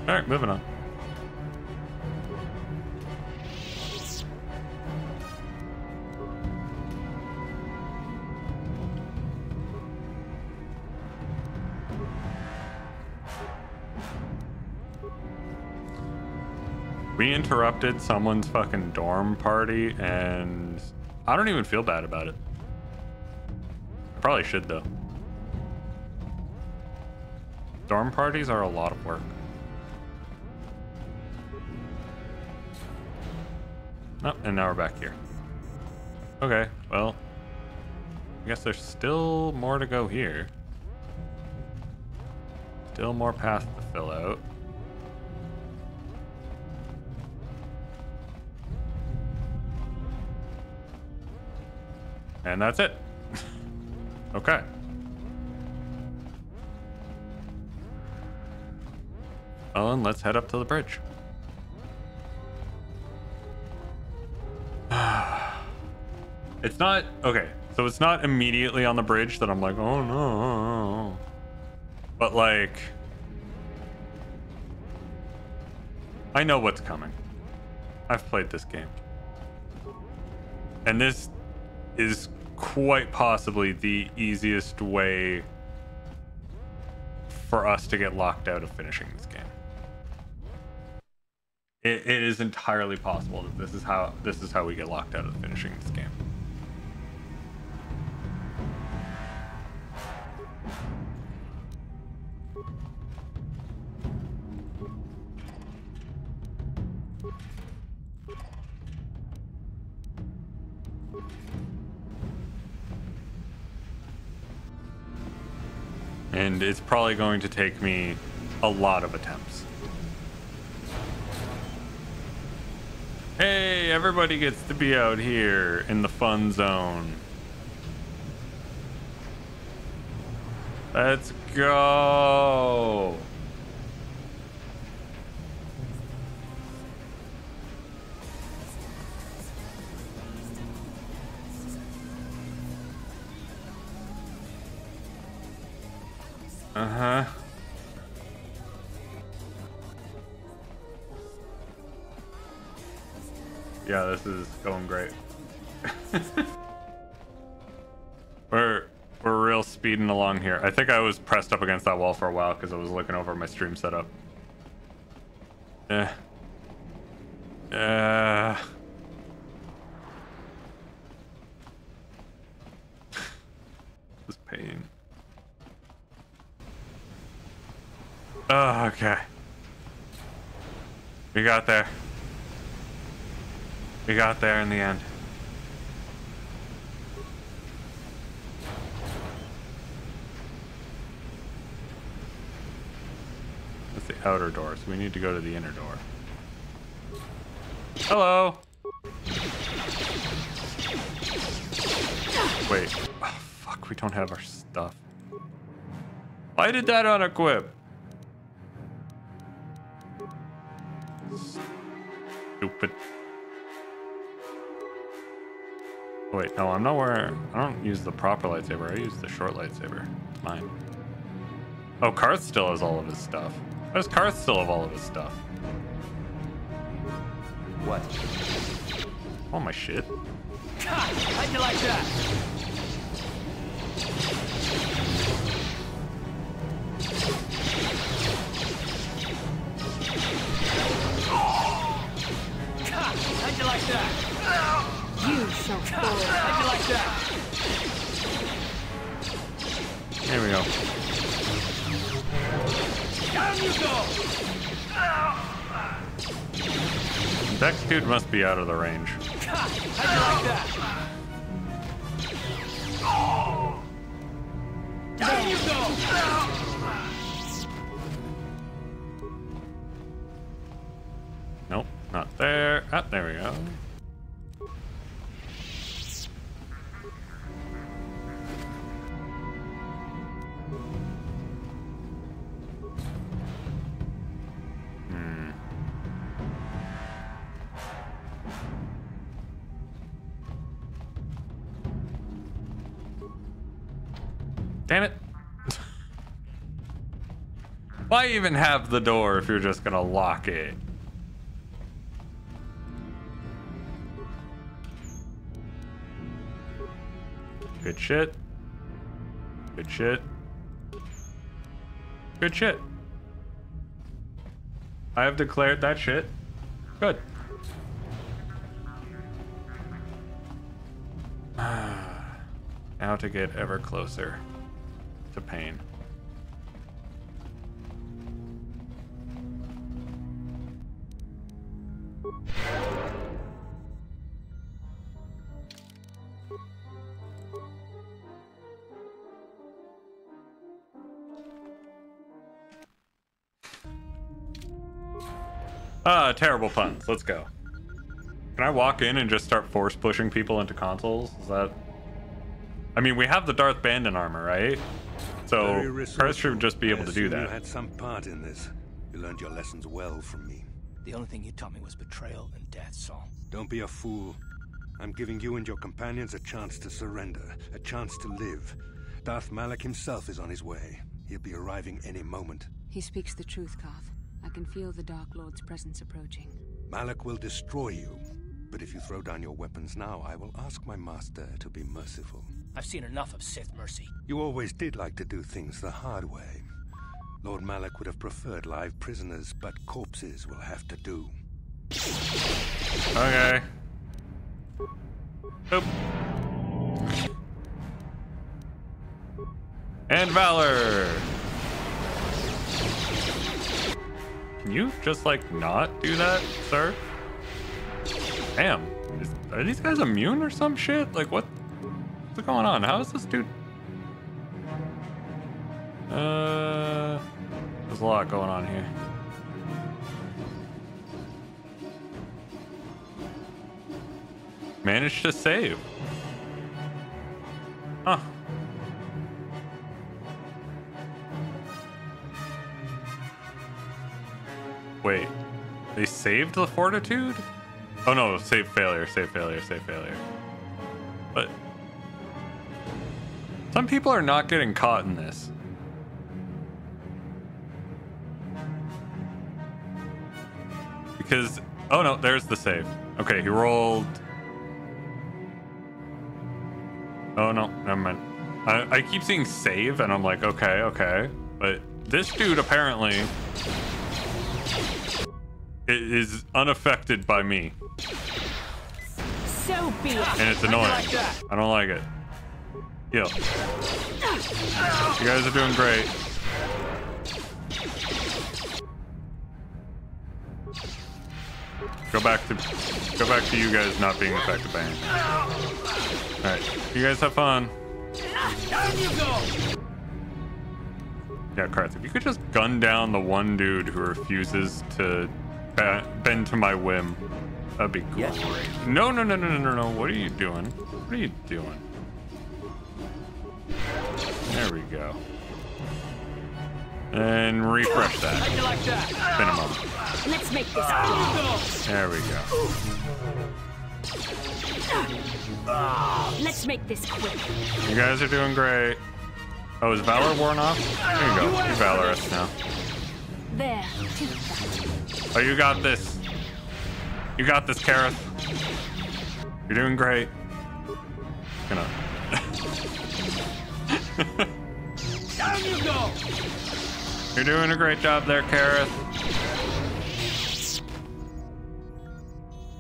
Alright, moving on. We interrupted someone's fucking dorm party, and I don't even feel bad about it. I probably should, though. Dorm parties are a lot of work. Oh, and now we're back here. Okay, well, I guess there's still more to go here. Still more path to fill out. And that's it. Okay. Oh, and let's head up to the bridge. It's not okay, so it's not immediately on the bridge that I'm like, oh no. But like, I know what's coming. I've played this game. And this is quite possibly the easiest way for us to get locked out of finishing this game. It is entirely possible that this is how we get locked out of finishing this game. And it's probably going to take me a lot of attempts. Hey, everybody gets to be out here in the fun zone. Let's go. Uh-huh. Yeah, this is going great. We're real speeding along here. I think I was pressed up against that wall for a while because I was looking over my stream setup. This pain. Oh, okay. We got there. We got there in the end. That's the outer door, so we need to go to the inner door. Hello! Wait. Oh, fuck, we don't have our stuff. Why did that unequip? Stupid. Wait, no, I'm not wearing... I don't use the proper lightsaber. I use the short lightsaber. Mine. Oh, Karth still has all of his stuff. Why does Karth still have all of his stuff? What? All my shit. How'd you like that? How'd you like that? You so cool. How'd you like that? Here we go. Down you go! That dude must be out of the range. How'd you like that? Down you go! Nope, not there. Ah, there we go. Damn it. Why even have the door if you're just gonna lock it? Good shit. Good shit. Good shit. I have declared that shit. Good. Now to get ever closer to pain. Terrible puns. Let's go. Can I walk in and just start force pushing people into consoles? Is that... I mean, we have the Darth Bandon armor, right? So Karth should just be able to do that. You had some part in this. You You learned your lessons well from me. The only thing you taught me was betrayal and death, Saul. Don't be a fool. I'm giving you and your companions a chance to surrender, a chance to live. Darth Malak himself is on his way. He'll be arriving any moment. He speaks the truth, Koth. I can feel the Dark Lord's presence approaching. Malak will destroy you. But if you throw down your weapons now, I will ask my master to be merciful. I've seen enough of Sith mercy. You always did like to do things the hard way. Lord Malak would have preferred live prisoners, but corpses will have to do. Okay. Oop. And Valor! Can you just, like, not do that, sir? Damn. Are these guys immune or some shit? Like, what's going on? How is this dude? There's a lot going on here. Managed to save. Huh. Wait. They saved the fortitude? Oh no, save failure, save failure, save failure. But some people are not getting caught in this. Because, oh no, there's the save. Okay, he rolled. Oh no, never mind. I keep seeing save and I'm like, okay. But this dude apparently is unaffected by me. So be it. And it's annoying. I don't like it. Yo. You guys are doing great. Go back to you guys not being affected by anything. Alright. You guys have fun. Yeah, Karth, if you could just gun down the one dude who refuses to bend to my whim, that'd be great. No. What are you doing? What are you doing? There we go. And refresh that. How'd you like that? It's been a moment. Let's make this. There we go. Let's make this quick. You guys are doing great. Oh, is Valor worn off? There you go. You're valorous now. There. Oh, you got this. You got this, Kareth. You're doing great. Gonna. Down you go! You're doing a great job there, Kareth.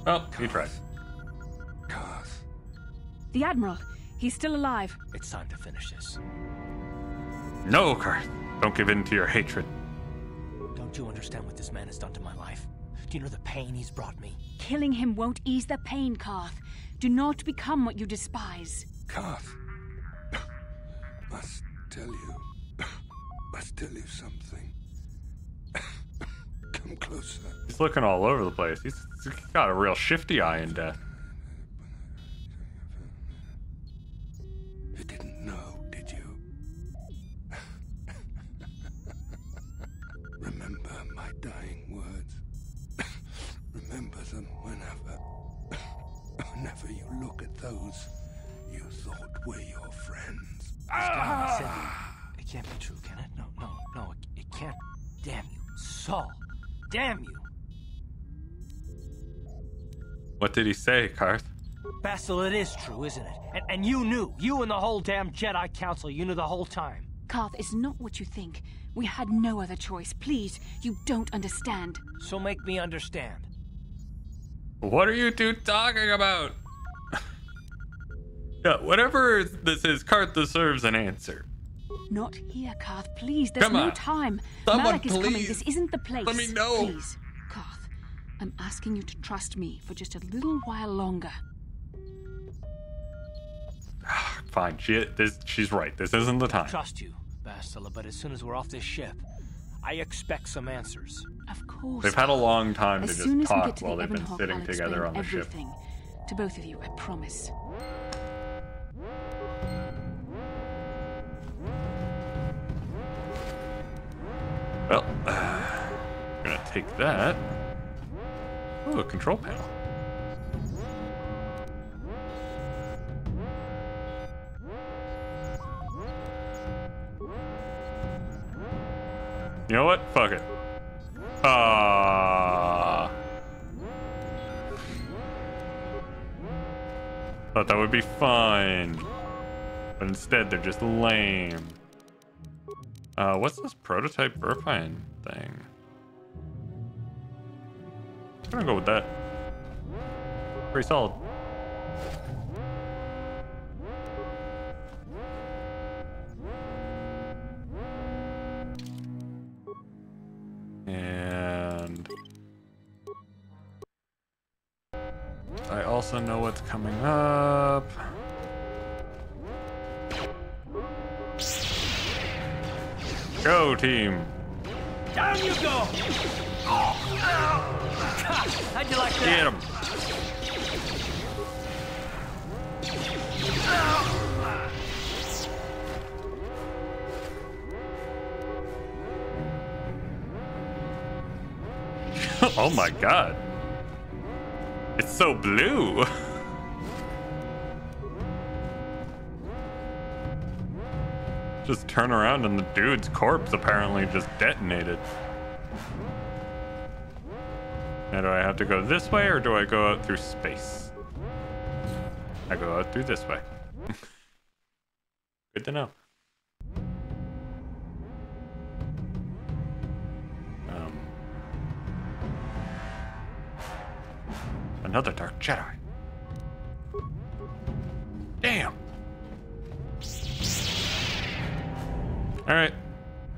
Oh, you tried. Koth. The Admiral. He's still alive. It's time to finish this. No, Karth. Don't give in to your hatred. Don't you understand what this man has done to my life? Do you know the pain he's brought me? Killing him won't ease the pain, Koth. Do not become what you despise. Koth. Must tell you something. Come closer. He's looking all over the place. He's got a real shifty eye in death. You didn't know, did you? Remember my dying words. Remember them whenever you look at those you thought were your friends. It can't be true, can it? No, it can't. Damn you, Saul. Damn you. What did he say, Karth? Bastille, it is true, isn't it? And you knew. You and the whole damn Jedi Council, you knew the whole time. Koth, it's not what you think. We had no other choice. Please, you don't understand. So make me understand. What are you two talking about? Yeah, whatever this is, Karth deserves an answer. Not here, Koth. Please, there's Come no on. time. Someone, Malak is coming. please. This isn't the place. Let me know. Please, Koth. I'm asking you to trust me for just a little while longer. Fine, she's right. This isn't the time. Trust you, Bastille, but as soon as we're off this ship, I expect some answers. Of course. They've had a long time to As just soon as we get talk to while the they've been Ebon Hawk, sitting I'll together on the explain ship. everything to both of you, I promise. Well, take that. Ooh, a control panel. You know what? Fuck it. Thought that would be fun. But instead, they're just lame. What's this prototype Burpine thing? I'm gonna go with that. Pretty solid. And I also know what's coming up. Go team! Down you go! How'd you like that? Get him! Oh my god. It's so blue. Just turn around and the dude's corpse apparently just detonated. Now do I have to go this way or do I go out through space? I go out through this way. Good to know. Another Dark Jedi. Damn. All right.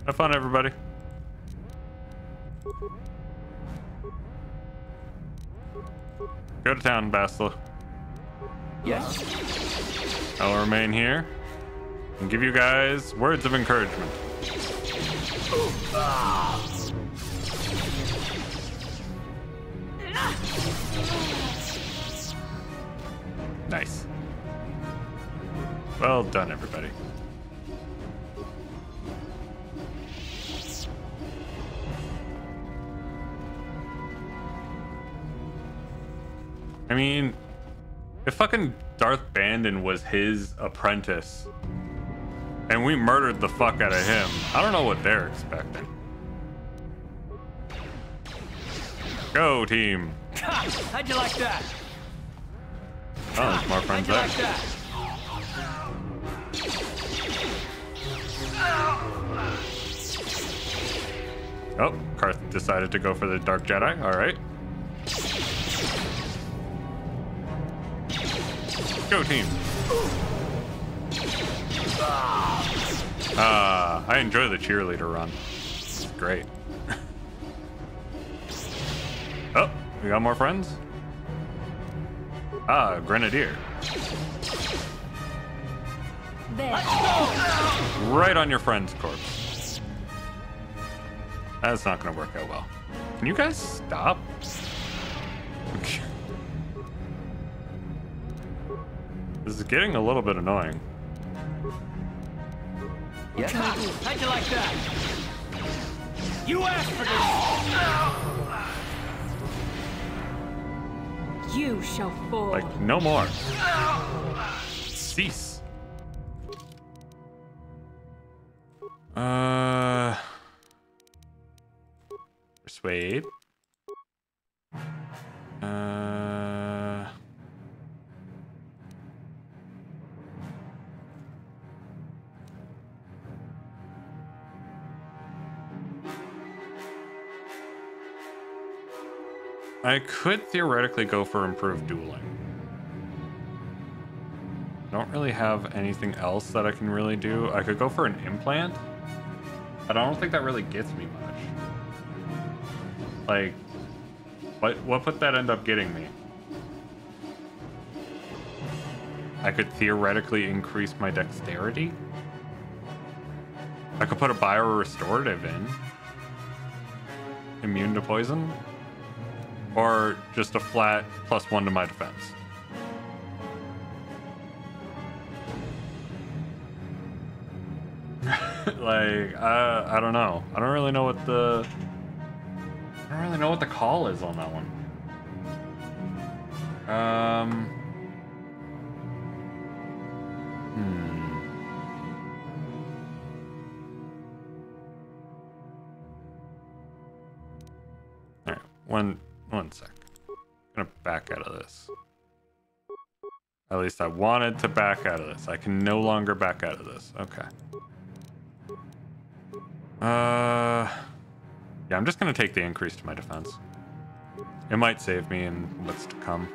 Have fun, everybody. Go to town, Bastila. Yes. I'll remain here and give you guys words of encouragement. Nice. Well done, everybody. I mean, if fucking Darth Bandon was his apprentice and we murdered the fuck out of him, I don't know what they're expecting. Go, team. How'd you like that? Oh, there's more friends there. How'd you like that? Oh, Karth decided to go for the Dark Jedi. All right. Go, team. I enjoy the cheerleader run. It's great. Oh, we got more friends? Ah, Grenadier. Right on your friend's corpse. That's not gonna work out well. Can you guys stop? This is getting a little bit annoying. Yes. How'd you like that? You asked for this! You shall fall. Like, no more. Cease. Persuade. I could theoretically go for improved dueling. I don't really have anything else that I can really do. I could go for an implant, but I don't think that really gets me much. Like, what would that end up getting me? I could theoretically increase my dexterity. I could put a bio-restorative in. Immune to poison. Or just a flat +1 to my defense. Like, I don't know. I don't really know know what the call is on that one. All right, one sec. I'm gonna back out of this. At least I wanted to back out of this. I can no longer back out of this. Okay. Yeah, I'm just gonna take the increase to my defense. It might save me in what's to come.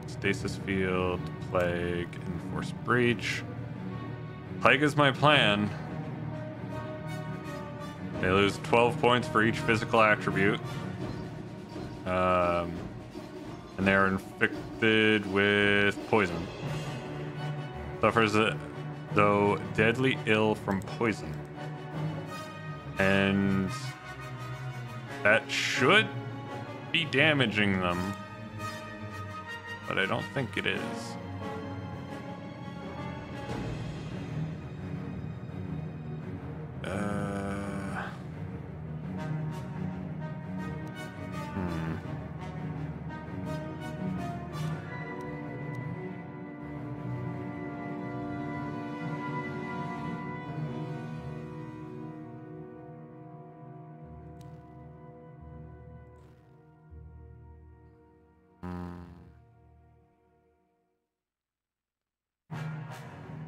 Stasis field, plague, enforced breach. Plague is my plan. They lose 12 points for each physical attribute. And they're infected with poison. Suffers though deadly ill from poison. And that should be damaging them, but I don't think it is.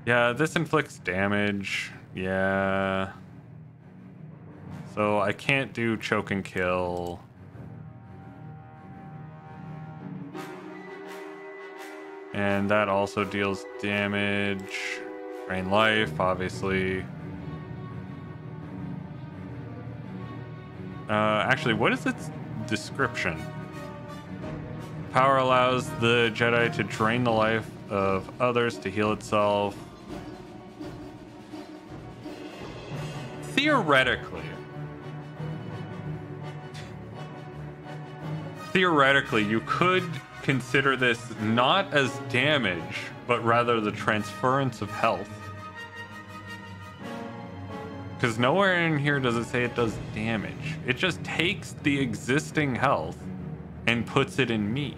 Yeah, this inflicts damage. Yeah. So I can't do choke and kill. And that also deals damage. Drain life, obviously. Actually, what is its description? Power allows the Jedi to drain the life of others to heal itself. Theoretically, you could consider this not as damage, but rather the transference of health. Because nowhere in here does it say it does damage. It just takes the existing health and puts it in me.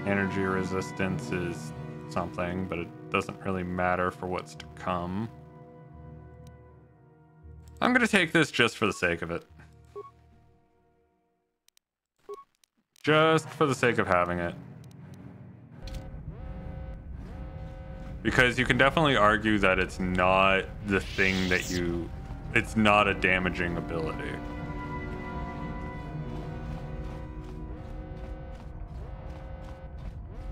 Energy resistance is something, but it doesn't really matter for what's to come. I'm gonna take this just for the sake of it. Just for the sake of having it. Because you can definitely argue that it's not the thing that you... It's not a damaging ability.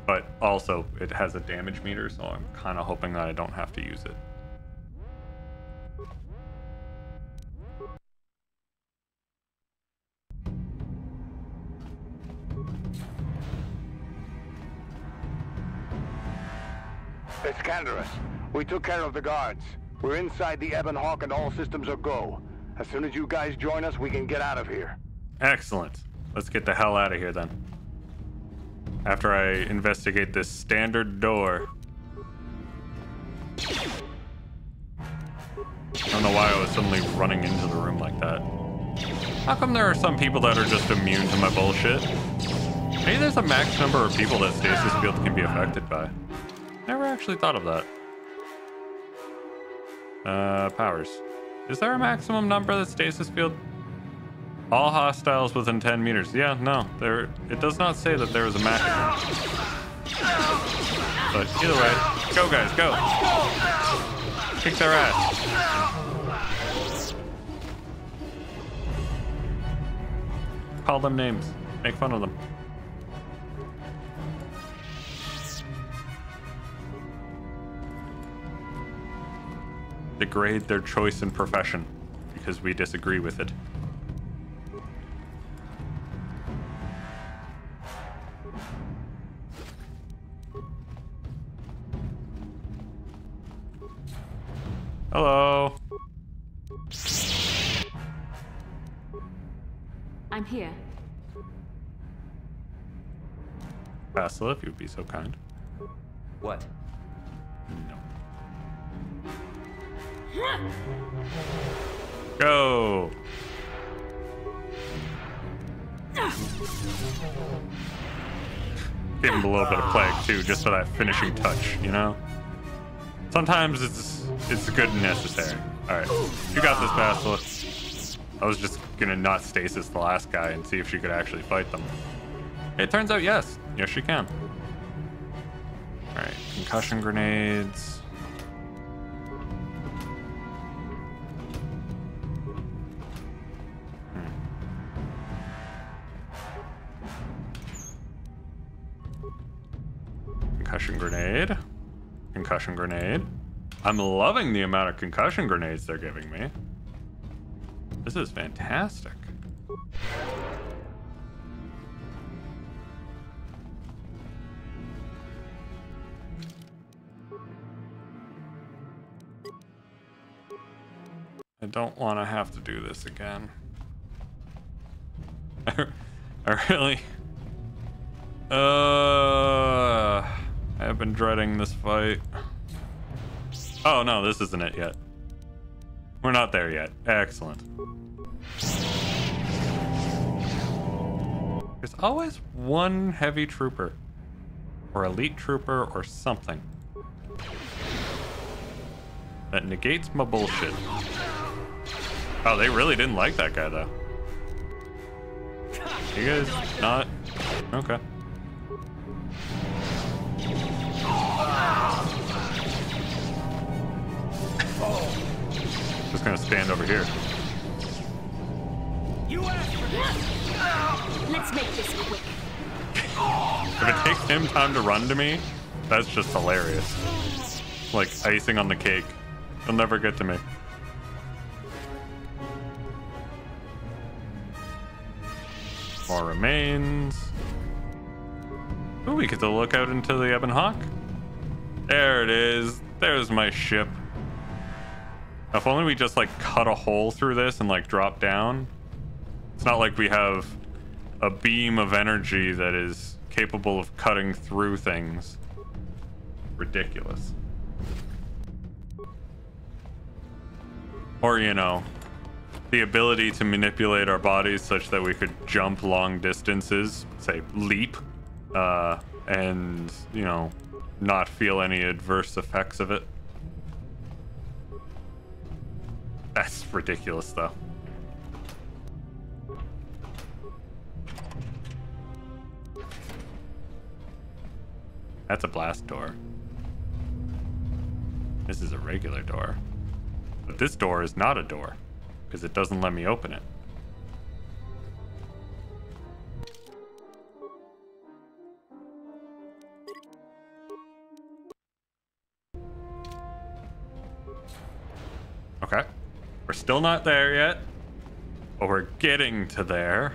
But also, it has a damage meter, so I'm kind of hoping that I don't have to use it. Iskanderus, we took care of the guards. We're inside the Ebon Hawk and all systems are go. As soon as you guys join us, we can get out of here. Excellent. Let's get the hell out of here then. After I investigate this standard door. I don't know why I was suddenly running into the room like that. How come there are some people that are just immune to my bullshit? Maybe there's a max number of people that stasis field can be affected by. Never actually thought of that. Powers. Is there a maximum number that stasis field? All hostiles within 10 meters. Yeah, no, there. It does not say that there is a maximum. But either way, go guys, go! Kick their ass. Call them names. Make fun of them. Degrade their choice and profession because we disagree with it. Hello. I'm here. Vassal, if you would be so kind. What? No. Go! Give him a little bit of plague too, just for that finishing touch, you know? Sometimes it's good and necessary. Alright, you got this, Basilisk. I was just gonna not stasis the last guy and see if she could actually fight them. It turns out yes. Yes, she can. Alright, concussion grenades. Concussion grenade. Concussion grenade. I'm loving the amount of concussion grenades they're giving me. This is fantastic. I don't want to have to do this again. I really... I've been dreading this fight. Oh no, this isn't it yet. We're not there yet. Excellent. There's always one heavy trooper. Or elite trooper or something. That negates my bullshit. Oh, they really didn't like that guy though. You guys not? Okay. Just gonna stand over here. Let's make this quick. If it takes him time to run to me, that's just hilarious. Like icing on the cake. He'll never get to me. More remains. Ooh, we get to look out into the Ebon Hawk. There it is. There's my ship. If only we just like cut a hole through this and like drop down. It's not like we have a beam of energy that is capable of cutting through things. Ridiculous. Or, you know, the ability to manipulate our bodies such that we could jump long distances, say leap, and, you know, not feel any adverse effects of it. That's ridiculous, though. That's a blast door. This is a regular door. But this door is not a door, because it doesn't let me open it. Okay. We're still not there yet, but we're getting to there.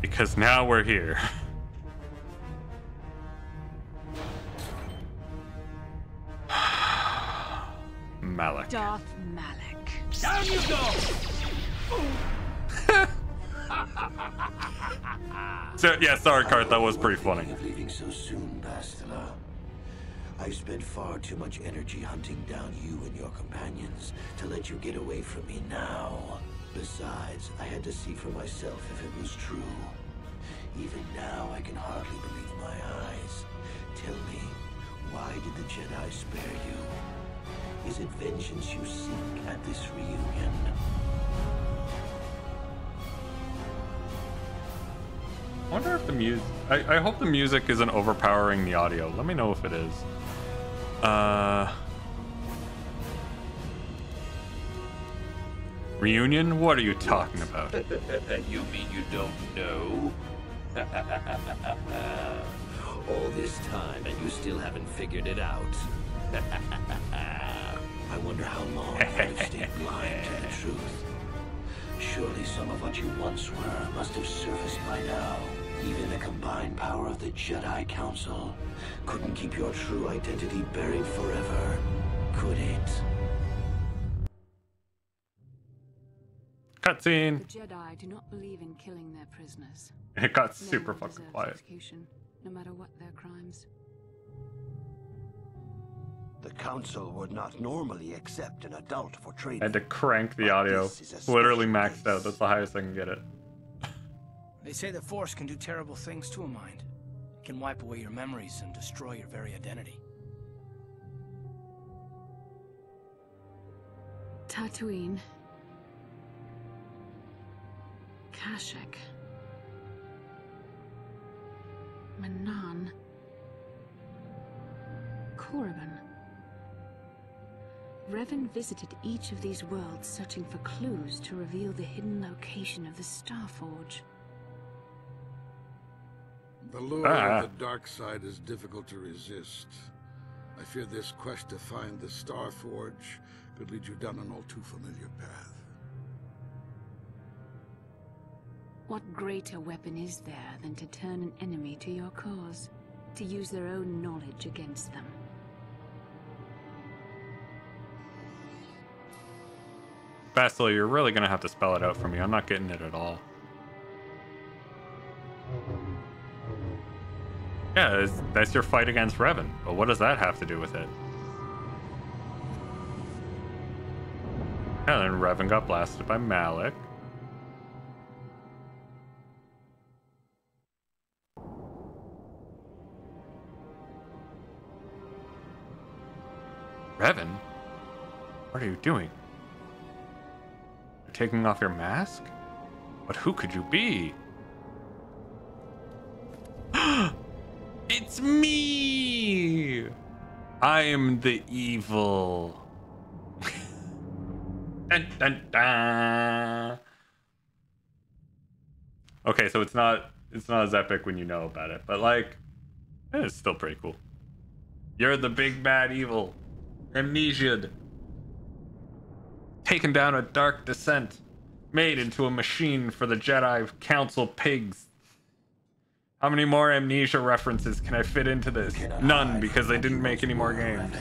Because now we're here. Malak. Darth Malak. Down you go! So, yeah, sorry, Kart, that was pretty funny. Leaving so soon, Bastila. I spent far too much energy hunting down you and your companions to let you get away from me now. Besides, I had to see for myself if it was true. Even now, I can hardly believe my eyes. Tell me, why did the Jedi spare you? Is it vengeance you seek at this reunion? I wonder if the music... I hope the music isn't overpowering the audio. Let me know if it is. Reunion? What are you talking about? You mean you don't know? All this time and you still haven't figured it out. I wonder how long you have stayed blind to the truth. Surely some of what you once were must have surfaced by now. Even the combined power of the Jedi Council couldn't keep your true identity buried forever, could it? Cutscene. The Jedi do not believe in killing their prisoners. It got No super one fucking deserves quiet. execution, no matter what their crimes. The Council would not normally accept an adult for I training. had to crank the But audio. this is a Literally special maxed out. case. That's the highest I can get it. They say the Force can do terrible things to a mind. It can wipe away your memories and destroy your very identity. Tatooine. Kashyyyk. Manan. Korriban. Revan visited each of these worlds searching for clues to reveal the hidden location of the Starforge. The lure of the dark side is difficult to resist. I fear this quest to find the Starforge could lead you down an all too familiar path. What greater weapon is there than to turn an enemy to your cause? To use their own knowledge against them? Bastila, you're really gonna have to spell it out for me. I'm not getting it at all. Yeah, that's your fight against Revan. But what does that have to do with it? Yeah, then Revan got blasted by Malak. Revan? What are you doing? You're taking off your mask? But who could you be? It's me! I am the evil. Dun, dun, dun. Okay, so it's not as epic when you know about it, but like, it's still pretty cool. You're the big bad evil. Amnesia'd. Taken down a dark descent. Made into a machine for the Jedi Council pigs. How many more Amnesia references can I fit into this? None, because they didn't make any more games.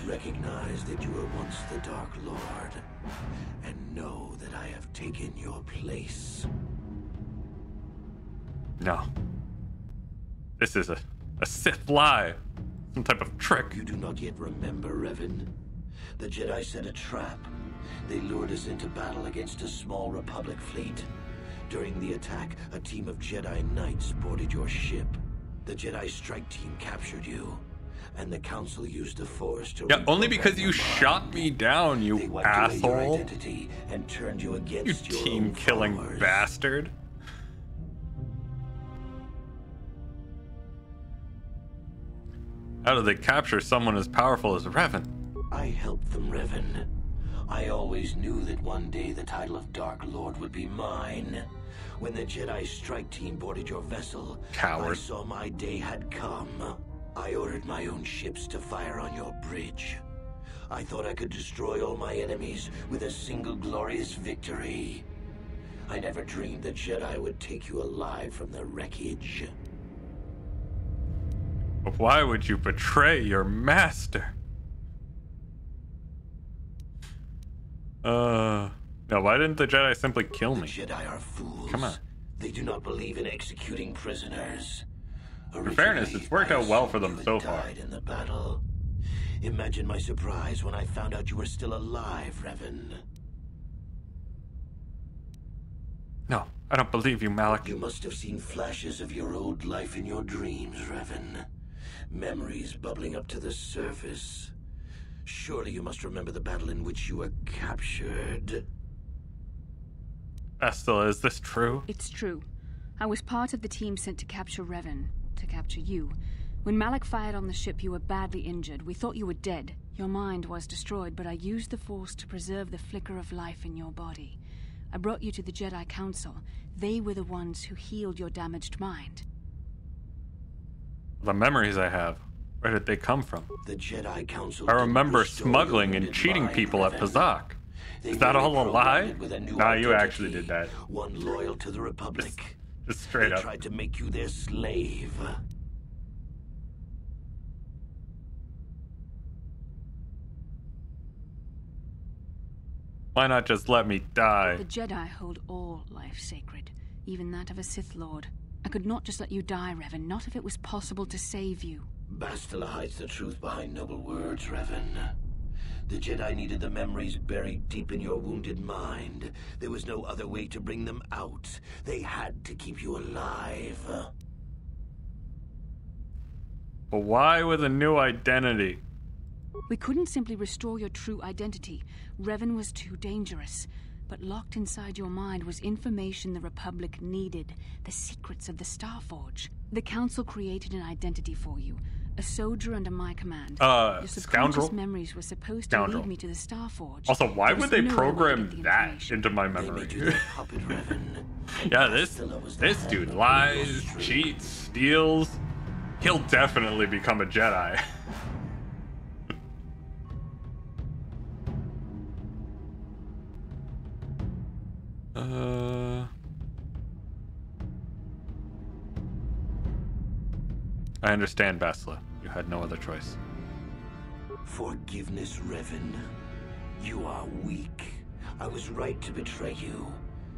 Recognize that you were once the Dark Lord, and know that I have taken your place. No. This is a Sith lie. Some type of trick. You do not yet remember, Revan. The Jedi set a trap. They lured us into battle against a small Republic fleet. During the attack, a team of Jedi Knights boarded your ship. The Jedi strike team captured you, and the Council used the Force to... Yeah, only because you shot me down, you They wiped away asshole. your identity and turned you You against your own team-killing followers. bastard. How did they capture someone as powerful as Revan? I helped them, Revan. I always knew that one day the title of Dark Lord would be mine. When the Jedi strike team boarded your vessel, Coward. I saw my day had come. I ordered my own ships to fire on your bridge. I thought I could destroy all my enemies with a single glorious victory. I never dreamed the Jedi would take you alive from the wreckage. But why would you betray your master? No, why didn't the Jedi simply kill me? The Jedi are fools. Come on. They do not believe in executing prisoners. In fairness, it's worked out well for them so far. Died in the battle. Imagine my surprise when I found out you were still alive, Revan. No, I don't believe you, Malak. You must have seen flashes of your old life in your dreams, Revan. Memories bubbling up to the surface. Surely you must remember the battle in which you were captured. Bastila, is this true? It's true. I was part of the team sent to capture Revan, to capture you. When Malak fired on the ship, you were badly injured. We thought you were dead. Your mind was destroyed, but I used the Force to preserve the flicker of life in your body. I brought you to the Jedi Council. They were the ones who healed your damaged mind. The memories I have. Where did they come from? The Jedi Council. I remember didn't restore smuggling your and wounded cheating mind, people at Revan. Pazak. They Is that were all a lie? reprogrammed with a new Nah, you identity, actually did that. One loyal to the Republic. Just straight They up. tried to make you their slave. Why not just let me die? The Jedi hold all life sacred, even that of a Sith Lord. I could not just let you die, Revan, not if it was possible to save you. Bastila hides the truth behind noble words, Revan. The Jedi needed the memories buried deep in your wounded mind. There was no other way to bring them out. They had to keep you alive. But why with a new identity? We couldn't simply restore your true identity. Revan was too dangerous. But locked inside your mind was information the Republic needed. The secrets of the Starforge. The Council created an identity for you. A soldier under my command. Your scoundrel? Memories were supposed to lead me to the Starforge. Also, why would they program that into my memory? Yeah, this dude lies, cheats, steals. He'll definitely become a Jedi. I understand, Bastila. You had no other choice. Forgiveness, Revan. You are weak. I was right to betray you.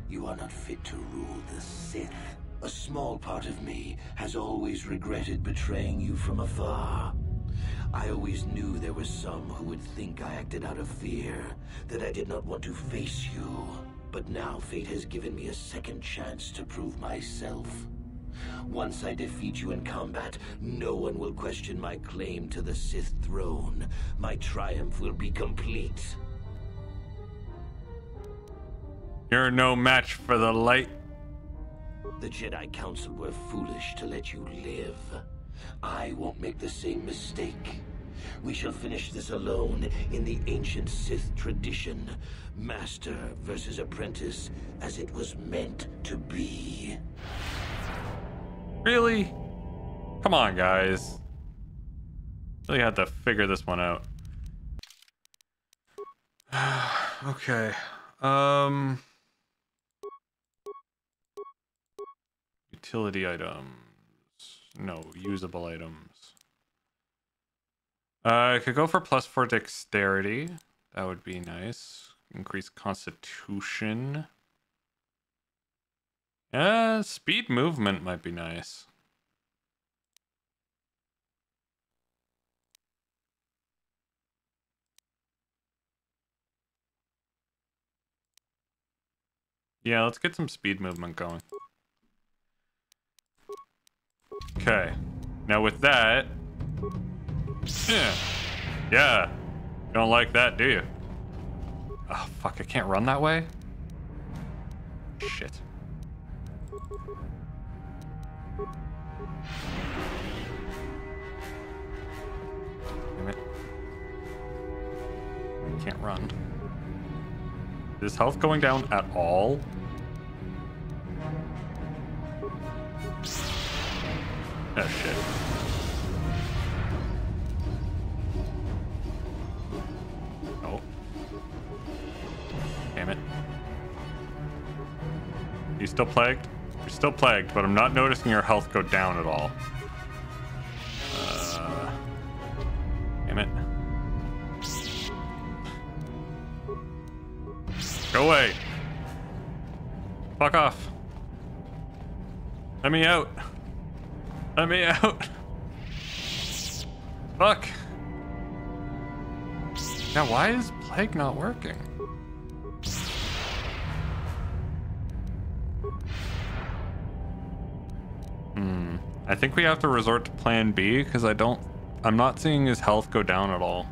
You are not fit to rule the Sith. A small part of me has always regretted betraying you from afar. I always knew there were some who would think I acted out of fear, that I did not want to face you. But now fate has given me a second chance to prove myself. Once I defeat you in combat, no one will question my claim to the Sith throne. My triumph will be complete. You're no match for the light. The Jedi Council were foolish to let you live. I won't make the same mistake. We shall finish this alone in the ancient Sith tradition. Master versus apprentice, as it was meant to be. Really? Come on, guys. Really had to figure this one out. Okay. Utility items. No, usable items. I could go for +4 dexterity. That would be nice. Increase constitution. Speed movement might be nice. Yeah, let's get some speed movement going. Okay. Now with that... Yeah. You don't like that, do you? Oh, fuck. I can't run that way? Shit. Damn it. Can't run. Is health going down at all? Oh, shit. Oh. Damn it. You still plagued? You're still plagued, but I'm not noticing your health go down at all. Damn it. Go away. Fuck off. Let me out. Let me out. Fuck. Now, why is plague not working? I think we have to resort to plan B because I'm not seeing his health go down at all.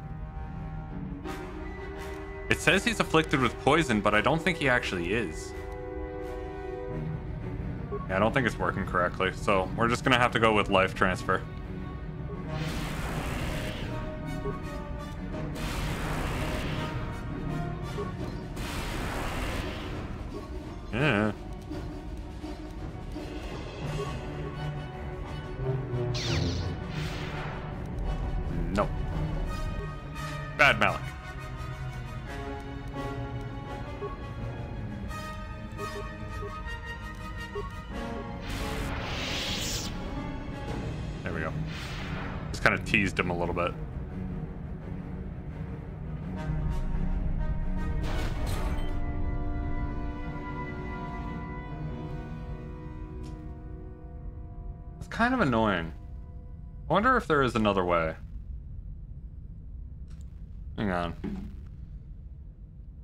It says he's afflicted with poison, but I don't think he actually is. Yeah, I don't think it's working correctly, so we're just gonna have to go with life transfer. Yeah. No. Bad Malak. There we go. Just kind of teased him a little bit. kind of annoying. I wonder if there is another way. Hang on.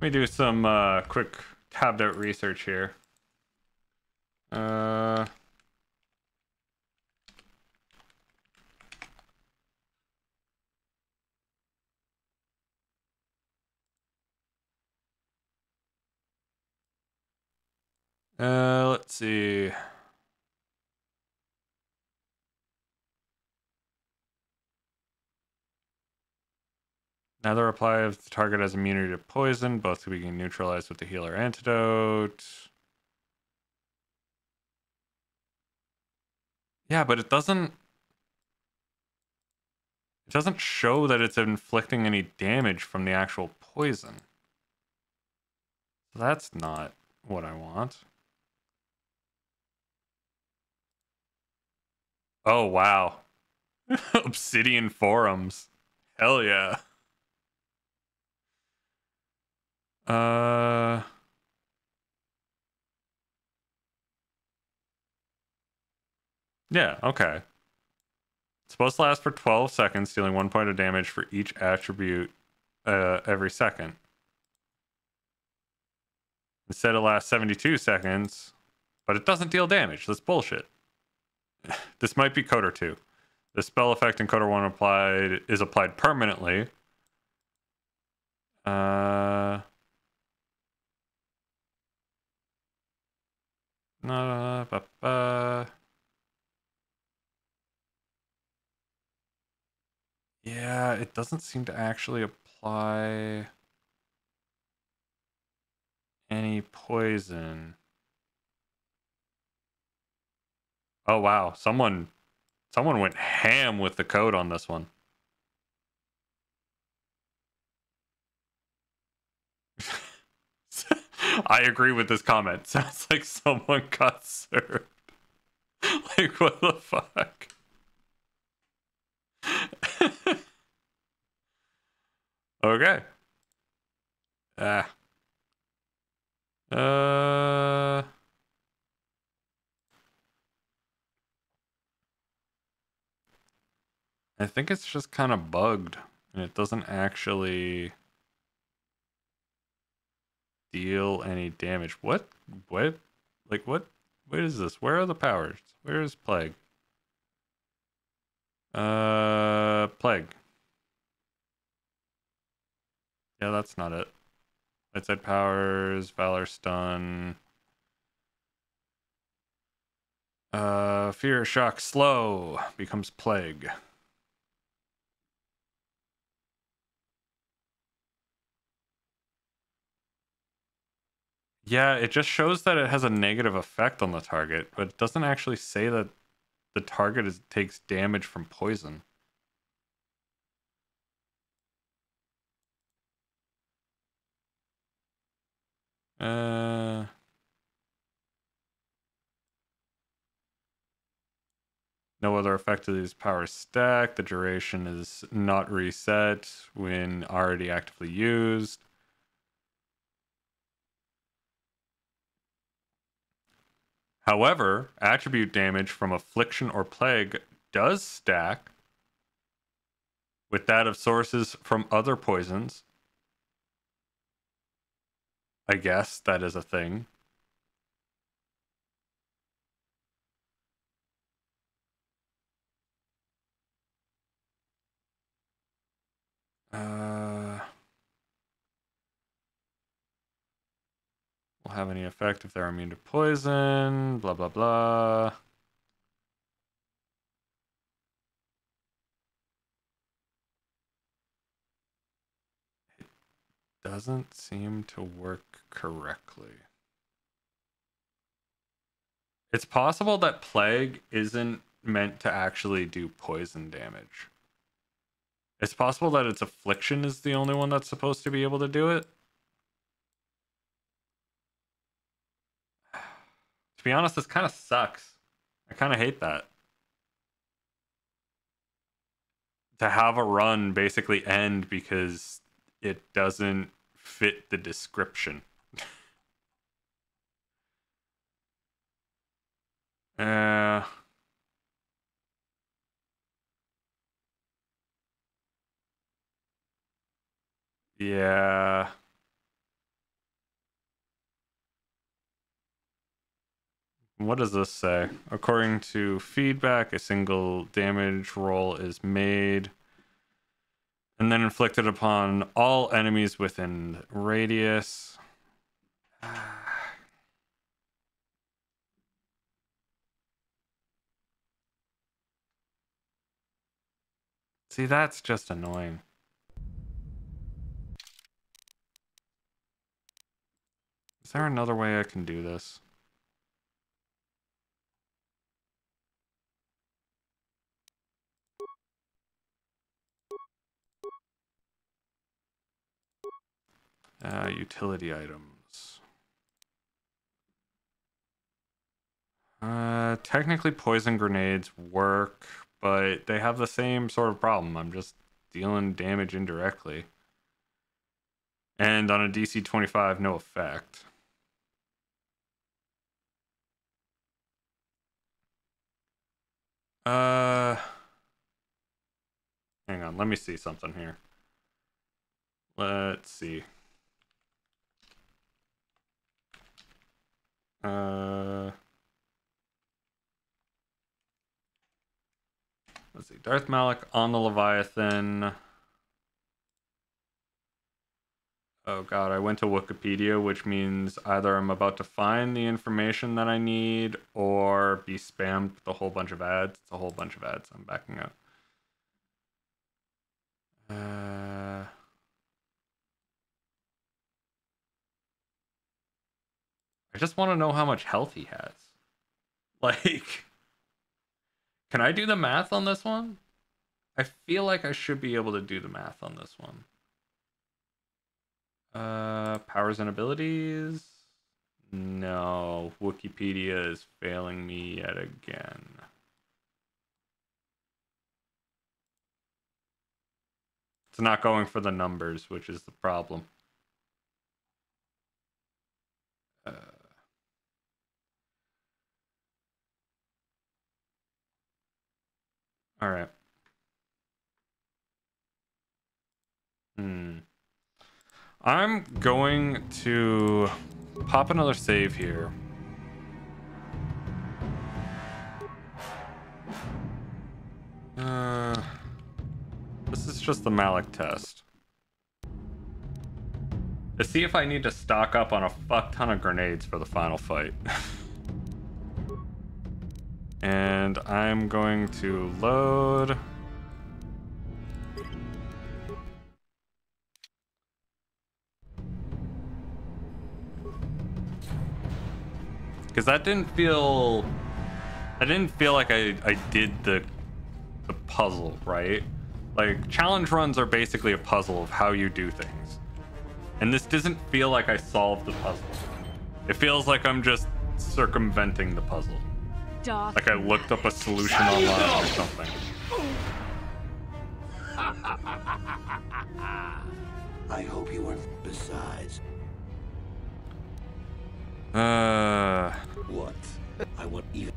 Let me do some quick tabbed out research here. Let's see. Another reply if the target has immunity to poison, both can be neutralized with the healer antidote. Yeah, but it doesn't show that it's inflicting any damage from the actual poison. So that's not what I want. Oh, wow. Obsidian forums. Hell yeah. Yeah, okay. It's supposed to last for 12 seconds, dealing 1 point of damage for each attribute every second. Instead, it lasts 72 seconds, but it doesn't deal damage. That's bullshit. This might be KotOR 2. The spell effect in KotOR 1 is applied permanently. Yeah, it doesn't seem to actually apply any poison. Oh wow, someone went ham with the code on this one. I agree with this comment. Sounds like someone got served. Like, what the fuck? Okay. I think it's just kind of bugged, and it doesn't actually deal any damage. What? Like, what is this? Where are the powers? Where is Plague? Plague. Yeah, that's not it. I said powers, Valor Stun. Fear, Shock, Slow becomes Plague. Yeah, it just shows that it has a negative effect on the target, but it doesn't actually say that the target takes damage from poison. No other effect of these powers stack. The duration is not reset when already actively used. However, attribute damage from affliction or plague does stack with that of sources from other poisons. I guess that is a thing. Will have any effect if they're immune to poison, blah, blah, blah. It doesn't seem to work correctly. It's possible that Plague isn't meant to actually do poison damage. It's possible that its affliction is the only one that's supposed to be able to do it. To be honest, this kind of sucks. I kind of hate that. To have a run basically end because it doesn't fit the description. Yeah. What does this say? According to feedback, a single damage roll is made and then inflicted upon all enemies within radius. See, that's just annoying. Is there another way I can do this? Utility items. Technically poison grenades work, but they have the same sort of problem. I'm just dealing damage indirectly. And on a DC 25, no effect. Hang on, let me see something here. Let's see. Let's see. Darth Malak on the Leviathan. Oh god, I went to Wikipedia, which means either I'm about to find the information that I need or be spammed with a whole bunch of ads. It's a whole bunch of ads. I'm backing up. I just want to know how much health he has. Like, can I do the math on this one? I feel like I should be able to do the math on this one. Powers and abilities? No, Wikipedia is failing me yet again. It's not going for the numbers, which is the problem. All right. I'm going to pop another save here. This is just the Malak test. To see if I need to stock up on a fuck ton of grenades for the final fight. And I'm going to load. Because that didn't feel... I didn't feel like I did the puzzle, right? Like, challenge runs are basically a puzzle of how you do things. And this doesn't feel like I solved the puzzle. It feels like I'm just circumventing the puzzle. Like I looked up a solution online or something. I hope you weren't. Besides. What? I want even.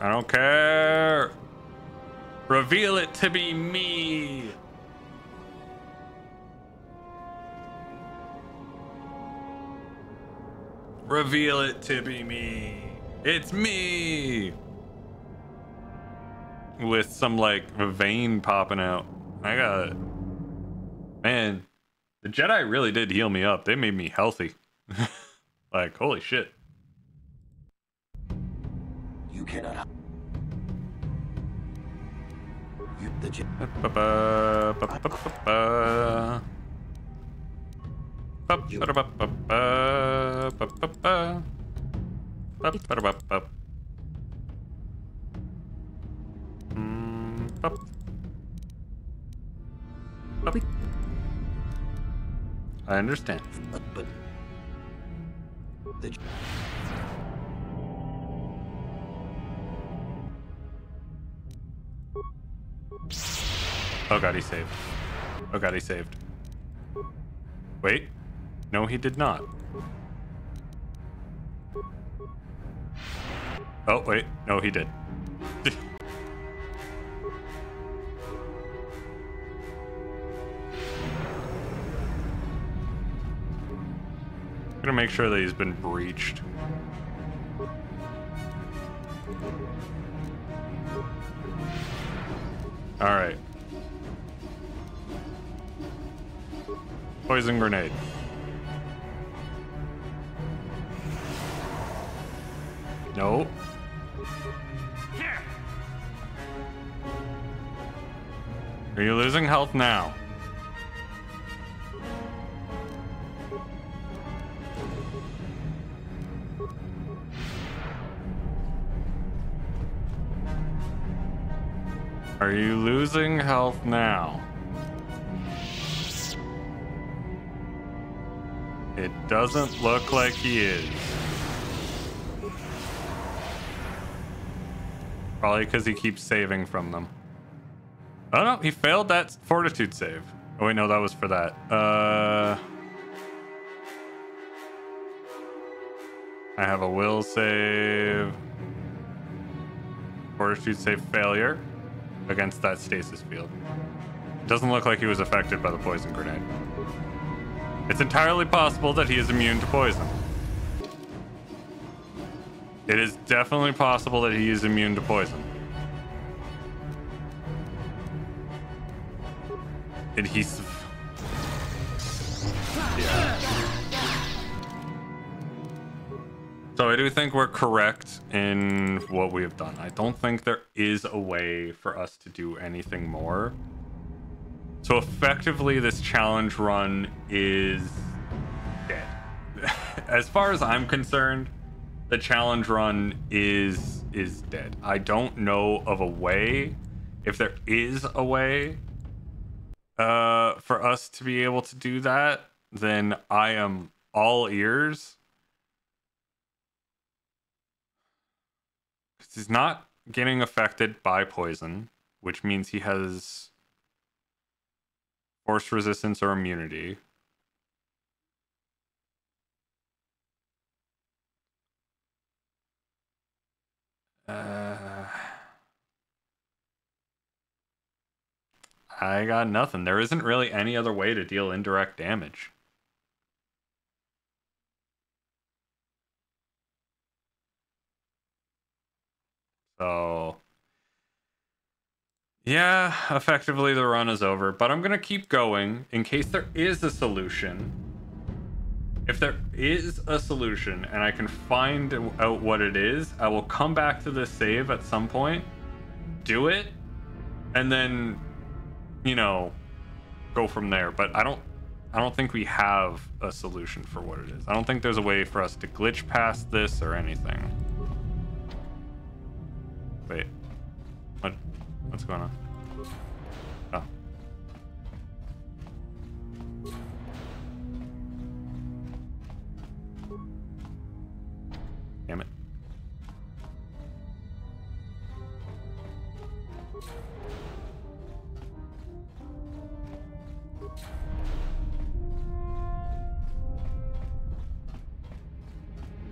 I don't care. Reveal it to be me. Reveal it to be me. It's me. With some like vein popping out. I got it. Man, the Jedi really did heal me up. They made me healthy. Like, holy shit. You cannot. You the I understand. But the oh god, he saved. Oh god, he saved. Wait. No, he did not. Oh, wait. No, he did. make sure that he's been breached. All right. Poison grenade. No. Are you losing health now? Are you losing health now? It doesn't look like he is. Probably because he keeps saving from them. Oh no, he failed that fortitude save. Oh wait, no, that was for that. I have a will save. Fortitude save failure against that stasis field. It doesn't look like he was affected by the poison grenade. It's entirely possible that he is immune to poison. It is definitely possible that he is immune to poison. Adhesive. Yeah. So I do think we're correct in what we have done. I don't think there is a way for us to do anything more. So effectively, this challenge run is dead. As far as I'm concerned, the challenge run is dead. I don't know of a way, if there is a way, for us to be able to do that, then I am all ears. He's not getting affected by poison, which means he has force resistance or immunity. I got nothing. There isn't really any other way to deal indirect damage. So, yeah, effectively the run is over, but I'm going to keep going in case there is a solution. If there is a solution and I can find out what it is, I will come back to this save at some point, do it, and then, you know, go from there. But I don't think we have a solution for what it is. I don't think there's a way for us to glitch past this or anything. Wait, what's going on? Oh. Damn it.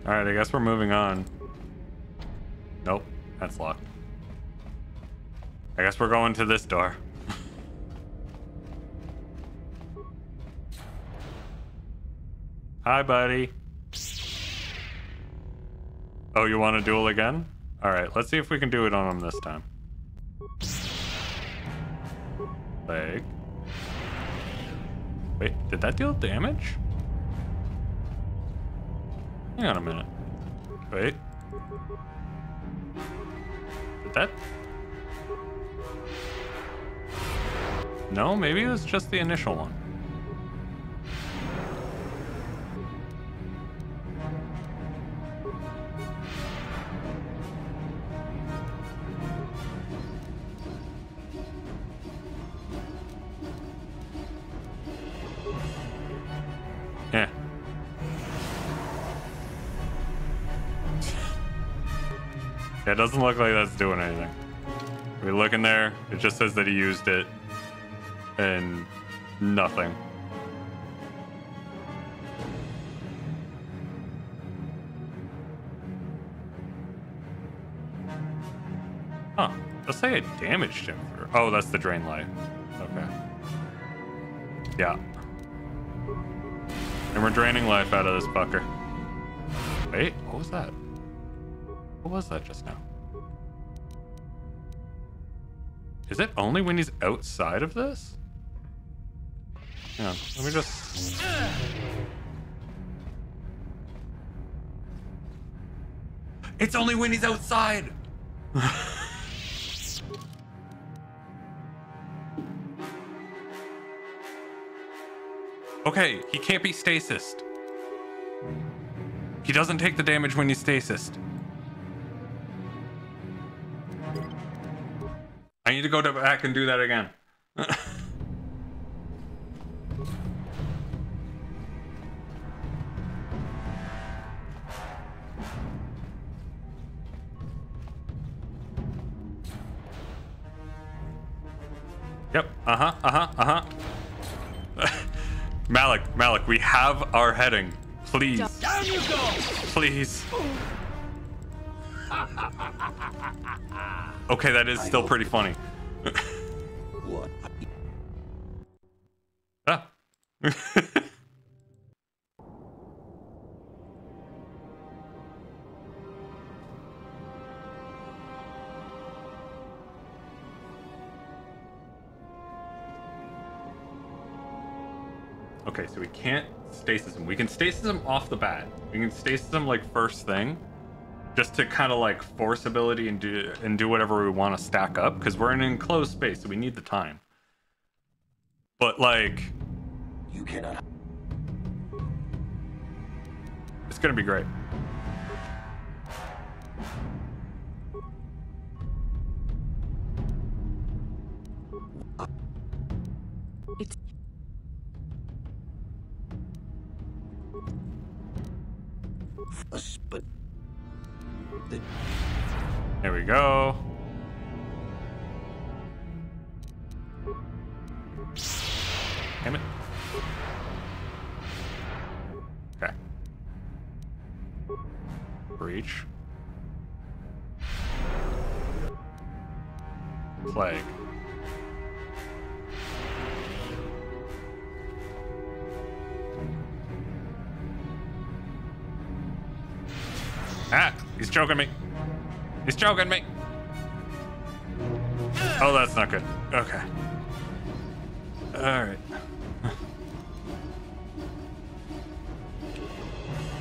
All right, I guess we're moving on. Nope, that's locked. I guess we're going to this door. Hi, buddy. Oh, you want to duel again? All right, let's see if we can do it on him this time. Leg. Wait, did that deal damage? Hang on a minute. Wait. Did that? No, maybe it was just the initial one. Yeah. Yeah, it doesn't look like that's doing anything. We look in there, it just says that he used it. And nothing. Huh. Let's say it damaged him. Oh, that's the drain light. Okay. Yeah. And we're draining life out of this fucker. Wait, what was that? What was that just now? Is it only when he's outside of this? Hang on, let me just... It's only when he's outside! Okay, he can't be stasised. He doesn't take the damage when he's stasised. I need to go back and do that again. Yep, Malak, we have our heading. Please. Down you go! Please. Okay, that is still pretty funny. What? Ah. Okay, so we can't stasis him. We can stasis him off the bat. We can stasis him like first thing, just to kind of like force ability and do whatever we want to stack up, because we're in an enclosed space, so we need the time. But like, You cannot. it's gonna be great. It's But There we go. Damn it. Okay. Breach. Plague. Ah! He's choking me! He's choking me! Oh, that's not good. Okay. Alright.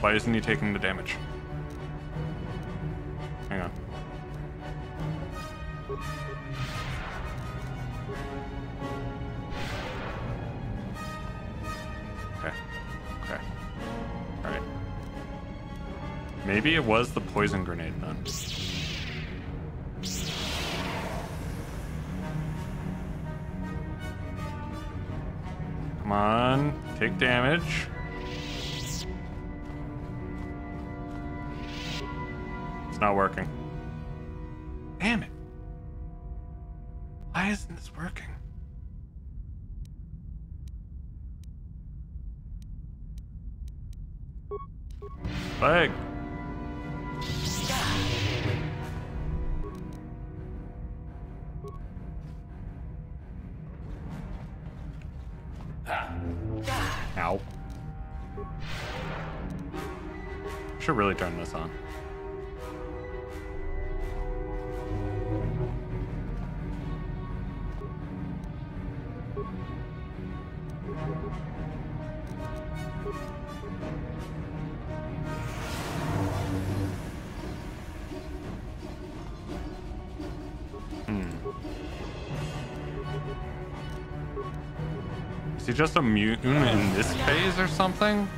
Why isn't he taking the damage? Hang on. Okay. Okay. Alright. Maybe it was the poison grenade then. Come on, take damage. It's not working. Damn it. Why isn't this working? Leg. Ow. Should really turn this on. Is he just immune in this phase or something?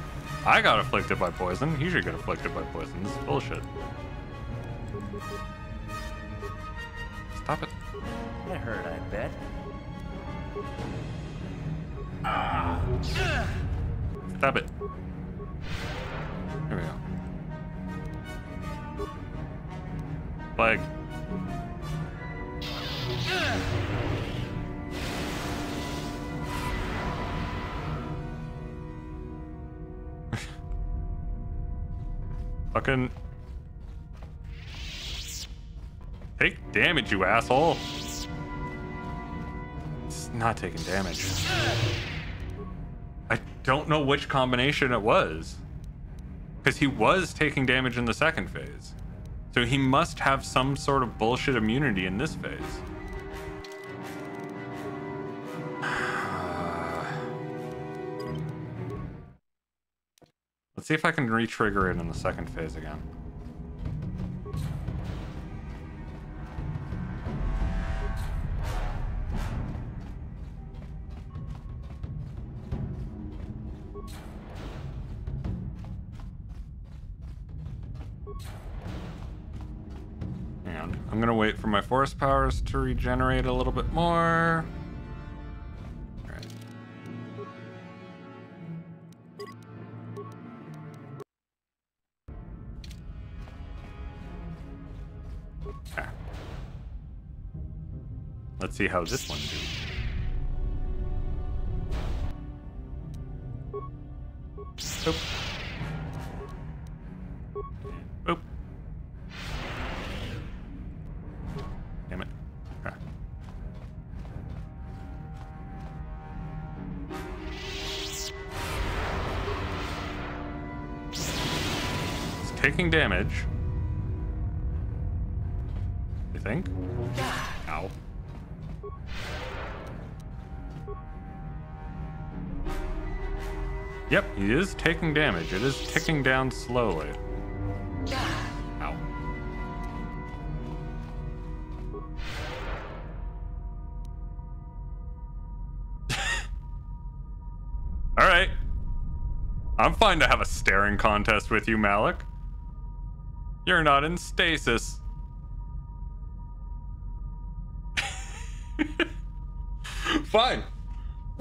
I got afflicted by poison. He should get afflicted by poison. This is bullshit. Stop it. That hurt, I bet. Stop it. Here we go. Plague. Fucking take damage, you asshole. It's not taking damage. I don't know which combination it was, Because he was taking damage in the second phase. So he must have some sort of bullshit immunity in this phase. Let's see if I can re-trigger it in the second phase again. I'm gonna wait for my force powers to regenerate a little bit more. All right. Okay. Let's see how this one does. Boop. Boop. Damn it. Okay. It's taking damage. You think? Ow. Yep, he is taking damage. It is ticking down slowly. Ow. Alright. I'm fine to have a staring contest with you, Malak. You're not in stasis. Fine.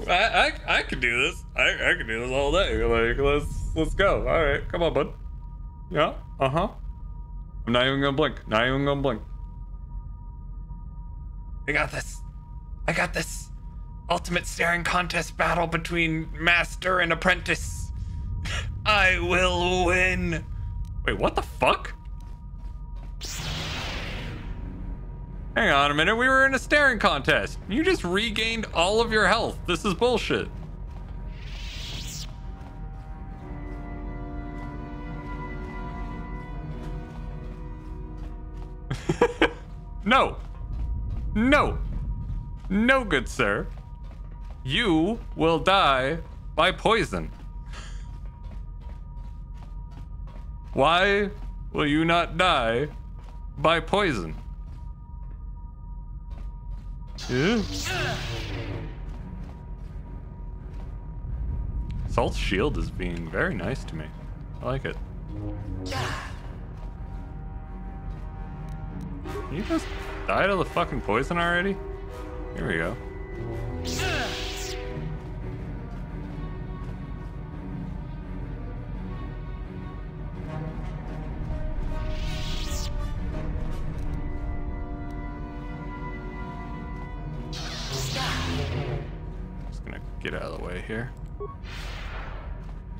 I can do this. I can do this all day. Like, let's go. All right, come on, bud. Yeah. I'm not even gonna blink. Not even gonna blink. I got this. I got this. Ultimate staring contest battle between master and apprentice. I will win. Wait, what the fuck? Hang on a minute, we were in a staring contest. You just regained all of your health. This is bullshit. No. No. No, good sir. You will die by poison. Why will you not die by poison? Yeah. Salt's shield is being very nice to me. I like it. You just died of the fucking poison already? Here we go. Get out of the way here. I'm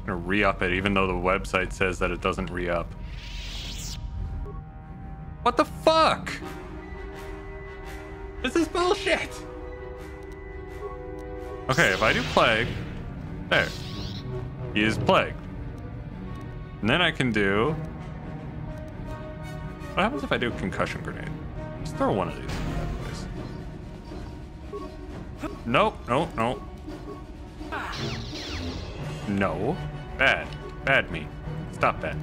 gonna re-up it even though the website says that it doesn't re-up. What the fuck? This is bullshit! Okay, if I do plague, there. He is plagued. And then I can do... What happens if I do concussion grenade? Just throw one of these in that place. Nope, nope, nope. No. Bad. Bad me. Stop that.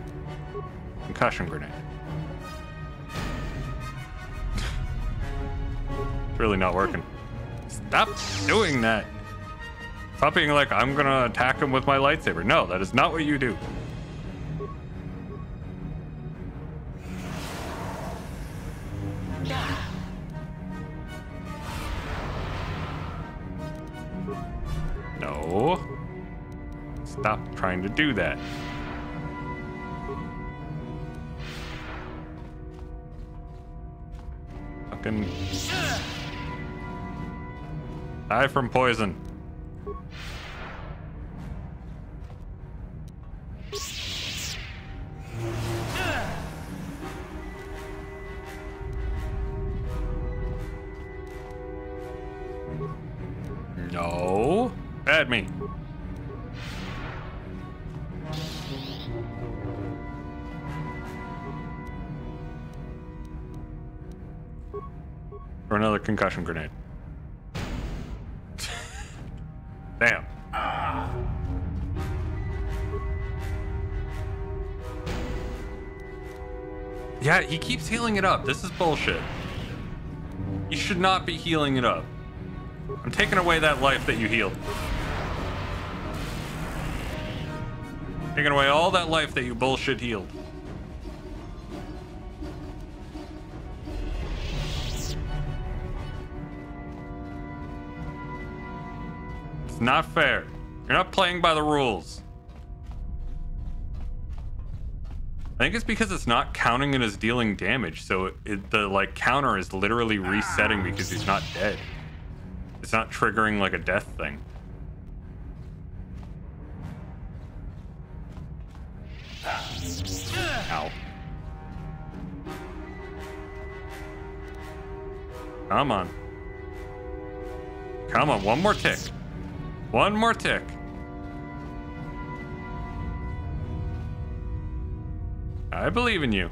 Concussion grenade. It's really not working. Stop doing that. Stop being like, I'm gonna attack him with my lightsaber. No, that is not what you do. No. Stop trying to do that. Fucking die from poison. No. Bad me. Or another concussion grenade. Damn. Yeah, he keeps healing it up. This is bullshit. You should not be healing it up. I'm taking away that life that you healed. Taking away all that life that you bullshit healed. It's not fair. You're not playing by the rules. I think it's because it's not counting it as dealing damage, so the like counter is literally resetting because he's not dead. It's not triggering like a death thing. Ow. Come on. Come on, one more tick. One more tick. I believe in you.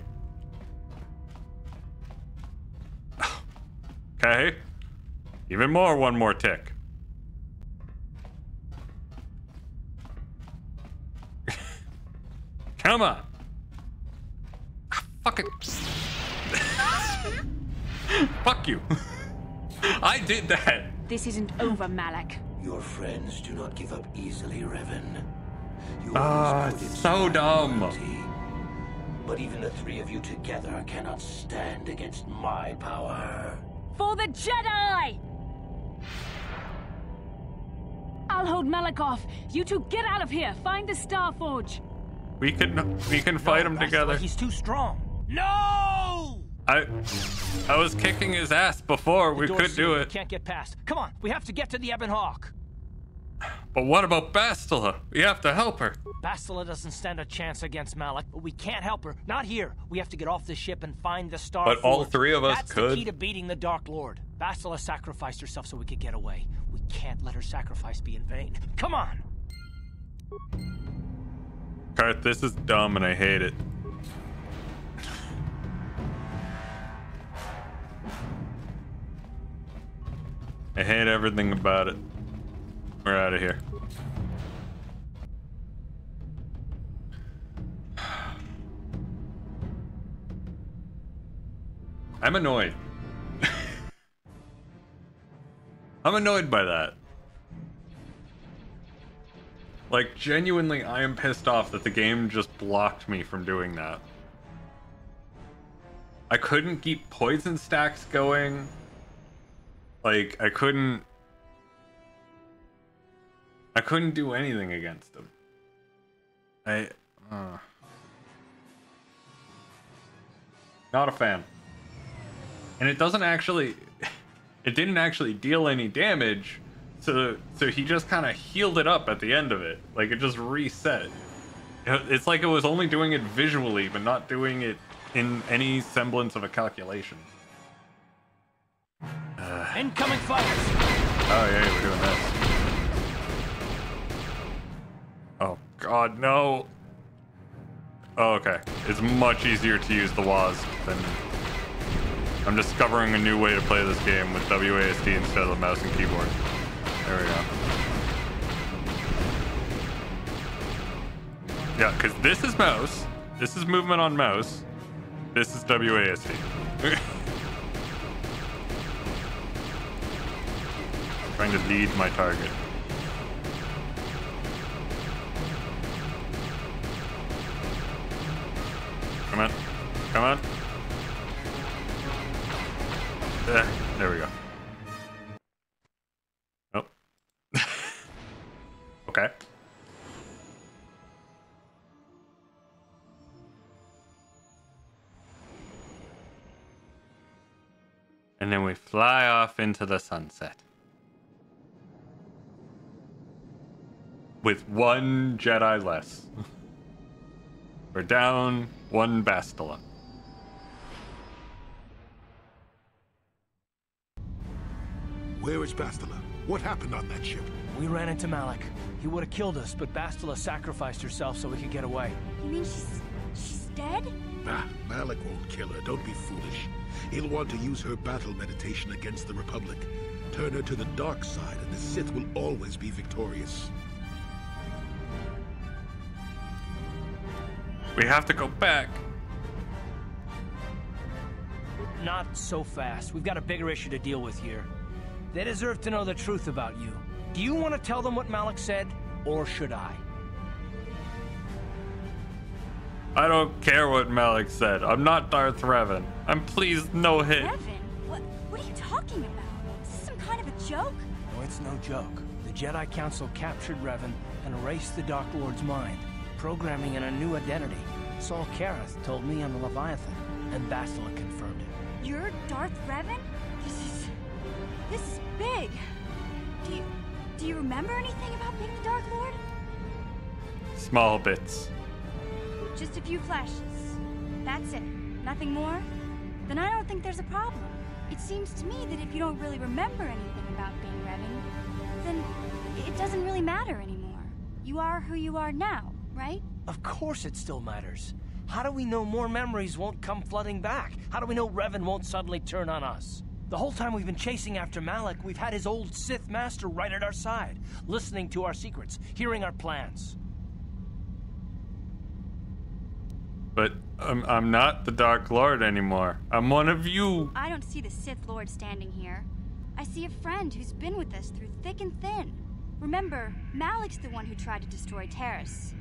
Okay. Even more, one more tick. Come on. Fuck it. Fuck you. I did that. This isn't over, Malak. Your friends do not give up easily, Revan. You It's so dumb. loyalty. But even the three of you together cannot stand against my power. For the Jedi! I'll hold Malak off. You two get out of here. Find the Star Forge. We can fight him together. He's too strong. No! I was kicking his ass before. We could do it. We can't get past. Come on, we have to get to the Ebon Hawk. But what about Bastila? We have to help her. Bastila doesn't stand a chance against Malak, but we can't help her. Not here. We have to get off the ship and find the Star Forge. But all three of us That's could. the key to beating the Dark Lord. Bastila sacrificed herself so we could get away. We can't let her sacrifice be in vain. Come on! Kurt, this is dumb and I hate it. I hate everything about it. We're out of here. I'm annoyed. I'm annoyed by that. Like, genuinely, I am pissed off that the game just blocked me from doing that. I couldn't keep poison stacks going. Like, I couldn't do anything against him. Not a fan. And it doesn't actually... It didn't actually deal any damage, so he just kind of healed it up at the end of it. Like, it just reset. It's like it was only doing it visually, but not doing it in any semblance of a calculation. Incoming fighters! Oh, yeah, we're doing this. Oh, God, no. Oh, okay. It's much easier to use the WASD than... I'm discovering a new way to play this game with WASD instead of the mouse and keyboard. There we go. Yeah, because this is mouse. This is movement on mouse. This is WASD. Trying to lead my target. Come on. Come on. There we go. Nope. Okay. And then we fly off into the sunset. With one Jedi less. We're down one Bastila. Where is Bastila? What happened on that ship? We ran into Malak. He would have killed us, but Bastila sacrificed herself so we could get away. You mean she's dead? Bah, Malak won't kill her. Don't be foolish. He'll want to use her battle meditation against the Republic. Turn her to the dark side, and the Sith will always be victorious. We have to go back. Not so fast. We've got a bigger issue to deal with here. They deserve to know the truth about you. Do you want to tell them what Malak said, or should I? I don't care what Malak said. I'm not Darth Revan. I'm pleased no hit. Revan? What are you talking about? Is this some kind of a joke? No, it's no joke. The Jedi Council captured Revan and erased the Dark Lord's mind, programming in a new identity. Saul Kareth told me on the Leviathan, and Bastila confirmed it. You're Darth Revan? This is big. Do you remember anything about being the Dark Lord? Small bits. Just a few flashes. That's it. Nothing more? Then I don't think there's a problem. It seems to me that if you don't really remember anything about being Revan, then it doesn't really matter anymore. You are who you are now, right? Of course it still matters. How do we know more memories won't come flooding back? How do we know Revan won't suddenly turn on us? The whole time we've been chasing after Malak, we've had his old Sith master right at our side, listening to our secrets, hearing our plans. But I'm not the Dark Lord anymore. I'm one of you. I don't see the Sith Lord standing here. I see a friend who's been with us through thick and thin. Remember, Malak's the one who tried to destroy Terrace.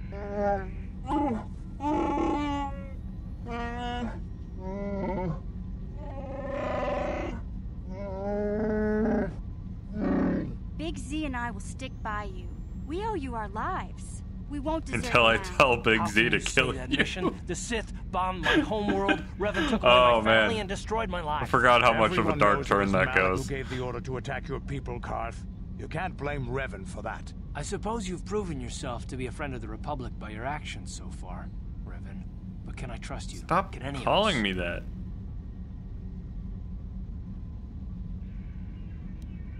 Big Z and I will stick by you. We owe you our lives. We won't desert until I now. tell Big Z to kill you. Mission? The Sith bombed my homeworld. Revan took away my family and destroyed my life. I forgot how much of a dark turn that goes. Who gave the order to attack your people, Karth? You can't blame Revan for that. I suppose you've proven yourself to be a friend of the Republic by your actions so far, Revan. But can I trust you? Stop can any calling me that.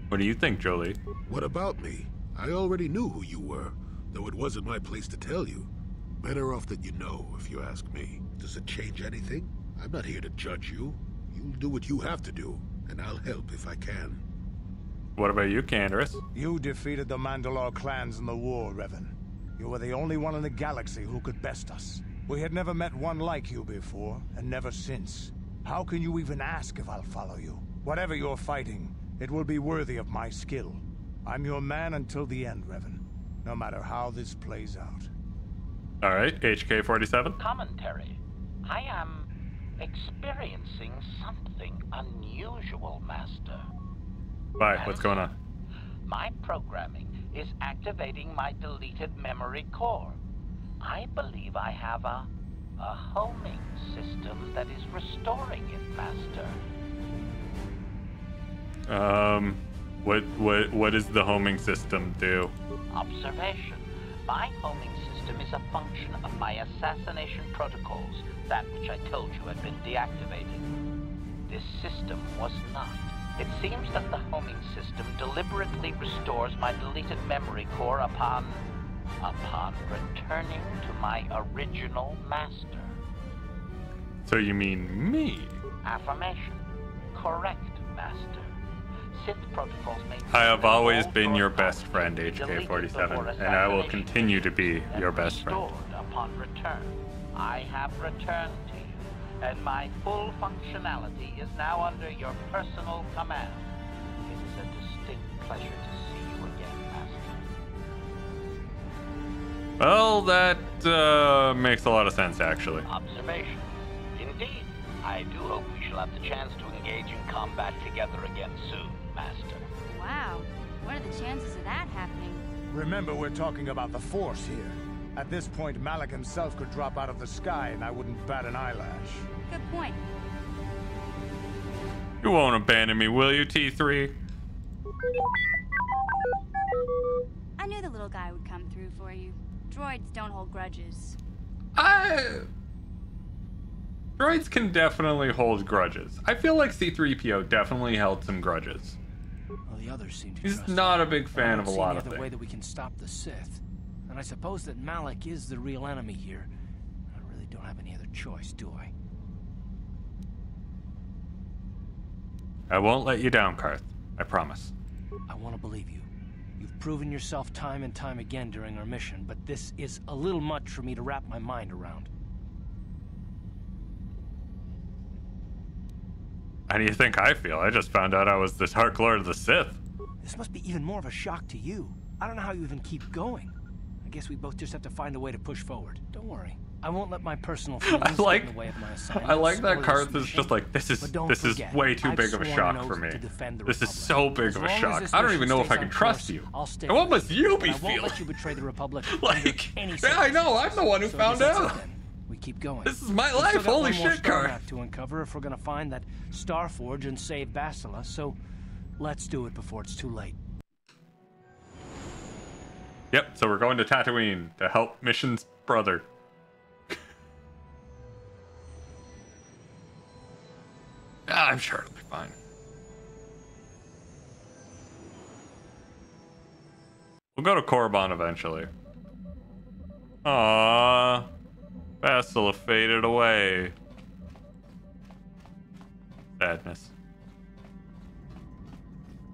What do you think, Jolie? What about me? I already knew who you were, though it wasn't my place to tell you. Better off that you know, if you ask me. Does it change anything? I'm not here to judge you. You'll do what you have to do, and I'll help if I can. What about you, Candace? You defeated the Mandalore clans in the war, Revan. You were the only one in the galaxy who could best us. We had never met one like you before, and never since. How can you even ask if I'll follow you? Whatever you're fighting, it will be worthy of my skill. I'm your man until the end, Revan. No matter how this plays out. All right, HK-47. Commentary. I am experiencing something unusual, Master. Why? What's going on? My programming is activating my deleted memory core. I believe I have a homing system that is restoring it, Master. What does the homing system do? Observation. My homing system is a function of my assassination protocols, that which I told you had been deactivated. This system was not. It seems that the homing system deliberately restores my deleted memory core upon returning to my original master. So you mean me? Affirmation. Correct, Master. Sith protocols may... I have always been your best friend, HK-47, and I will continue to be your best friend. Upon return, I have returned to you, and my full functionality is now under your personal command. It is a distinct pleasure to see you again, Master. Well, that makes a lot of sense, actually. Observation. Indeed, I do hope we shall have the chance to engage in combat together again soon, Master. Wow. What are the chances of that happening? Remember, we're talking about the Force here. At this point, Malak himself could drop out of the sky and I wouldn't bat an eyelash. Good point. You won't abandon me, will you, T3? I knew the little guy would come through for you. Droids don't hold grudges. Droids can definitely hold grudges. I feel like C-3PO definitely held some grudges. Well, the others seem to He's not a big fan of a lot of things. I don't see any other way that we can stop the Sith. And I suppose that Malak is the real enemy here. I really don't don't have any other choice, do I? I won't let you down, Karth. I promise. I want to believe you. You've proven yourself time and time again during our mission, but this is a little much for me to wrap my mind around. How do you think I feel? I just found out I was the Dark Lord of the Sith. This must be even more of a shock to you. I don't know how you even keep going. I guess we both just have to find a way to push forward. Don't worry. I won't let my personal feelings get in the way of my assignment. I like that Karth is just like, this is way too big of a shock for me. This is so big of a shock. I don't even know if I can trust you. And what must you be feeling? I won't let you betray the Republic. Like, yeah, I know. I'm the one who found out. We keep going. This is my life. Holy shit, Karth. To uncover if we're gonna find that Starforge and save Bastila. So let's do it before it's too late. Yep. So we're going to Tatooine to help Mission's brother. I'm sure it'll be fine. We'll go to Korriban eventually. Aww. Bastila faded away. Sadness.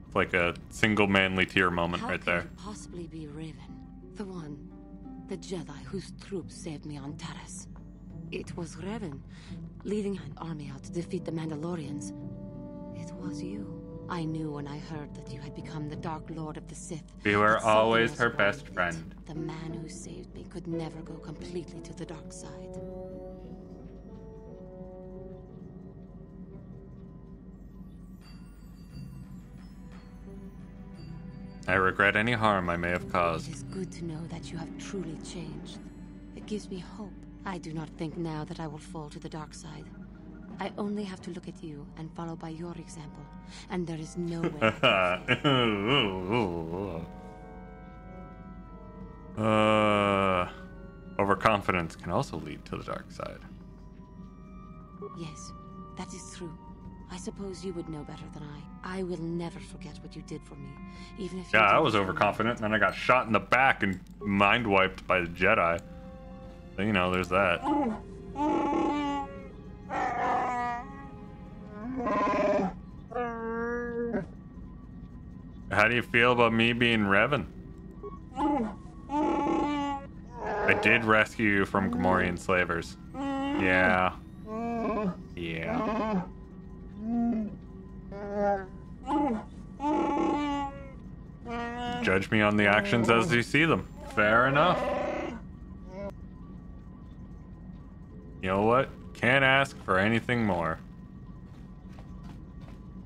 It's like a single manly tear moment right there. How could it possibly be Raven? The one, the Jedi whose troops saved me on Taris. It was Raven, leading an army out to defeat the Mandalorians. It was you. I knew when I heard that you had become the Dark Lord of the Sith. You were always her best friend. The man who saved me could never go completely to the dark side. I regret any harm I may have caused. It is good to know that you have truly changed. It gives me hope. I do not think now that I will fall to the dark side. I only have to look at you and follow by your example, and there is no way. Overconfidence can also lead to the dark side. Yes, that is true. I suppose you would know better than I. I will never forget what you did for me, even if. Yeah, I was overconfident, and then I got shot in the back and mind wiped by the Jedi. So, you know, there's that. How do you feel about me being Revan? I did rescue you from Gamorrean slavers. Yeah. Yeah. Judge me on the actions as you see them. Fair enough. You know what? Can't ask for anything more.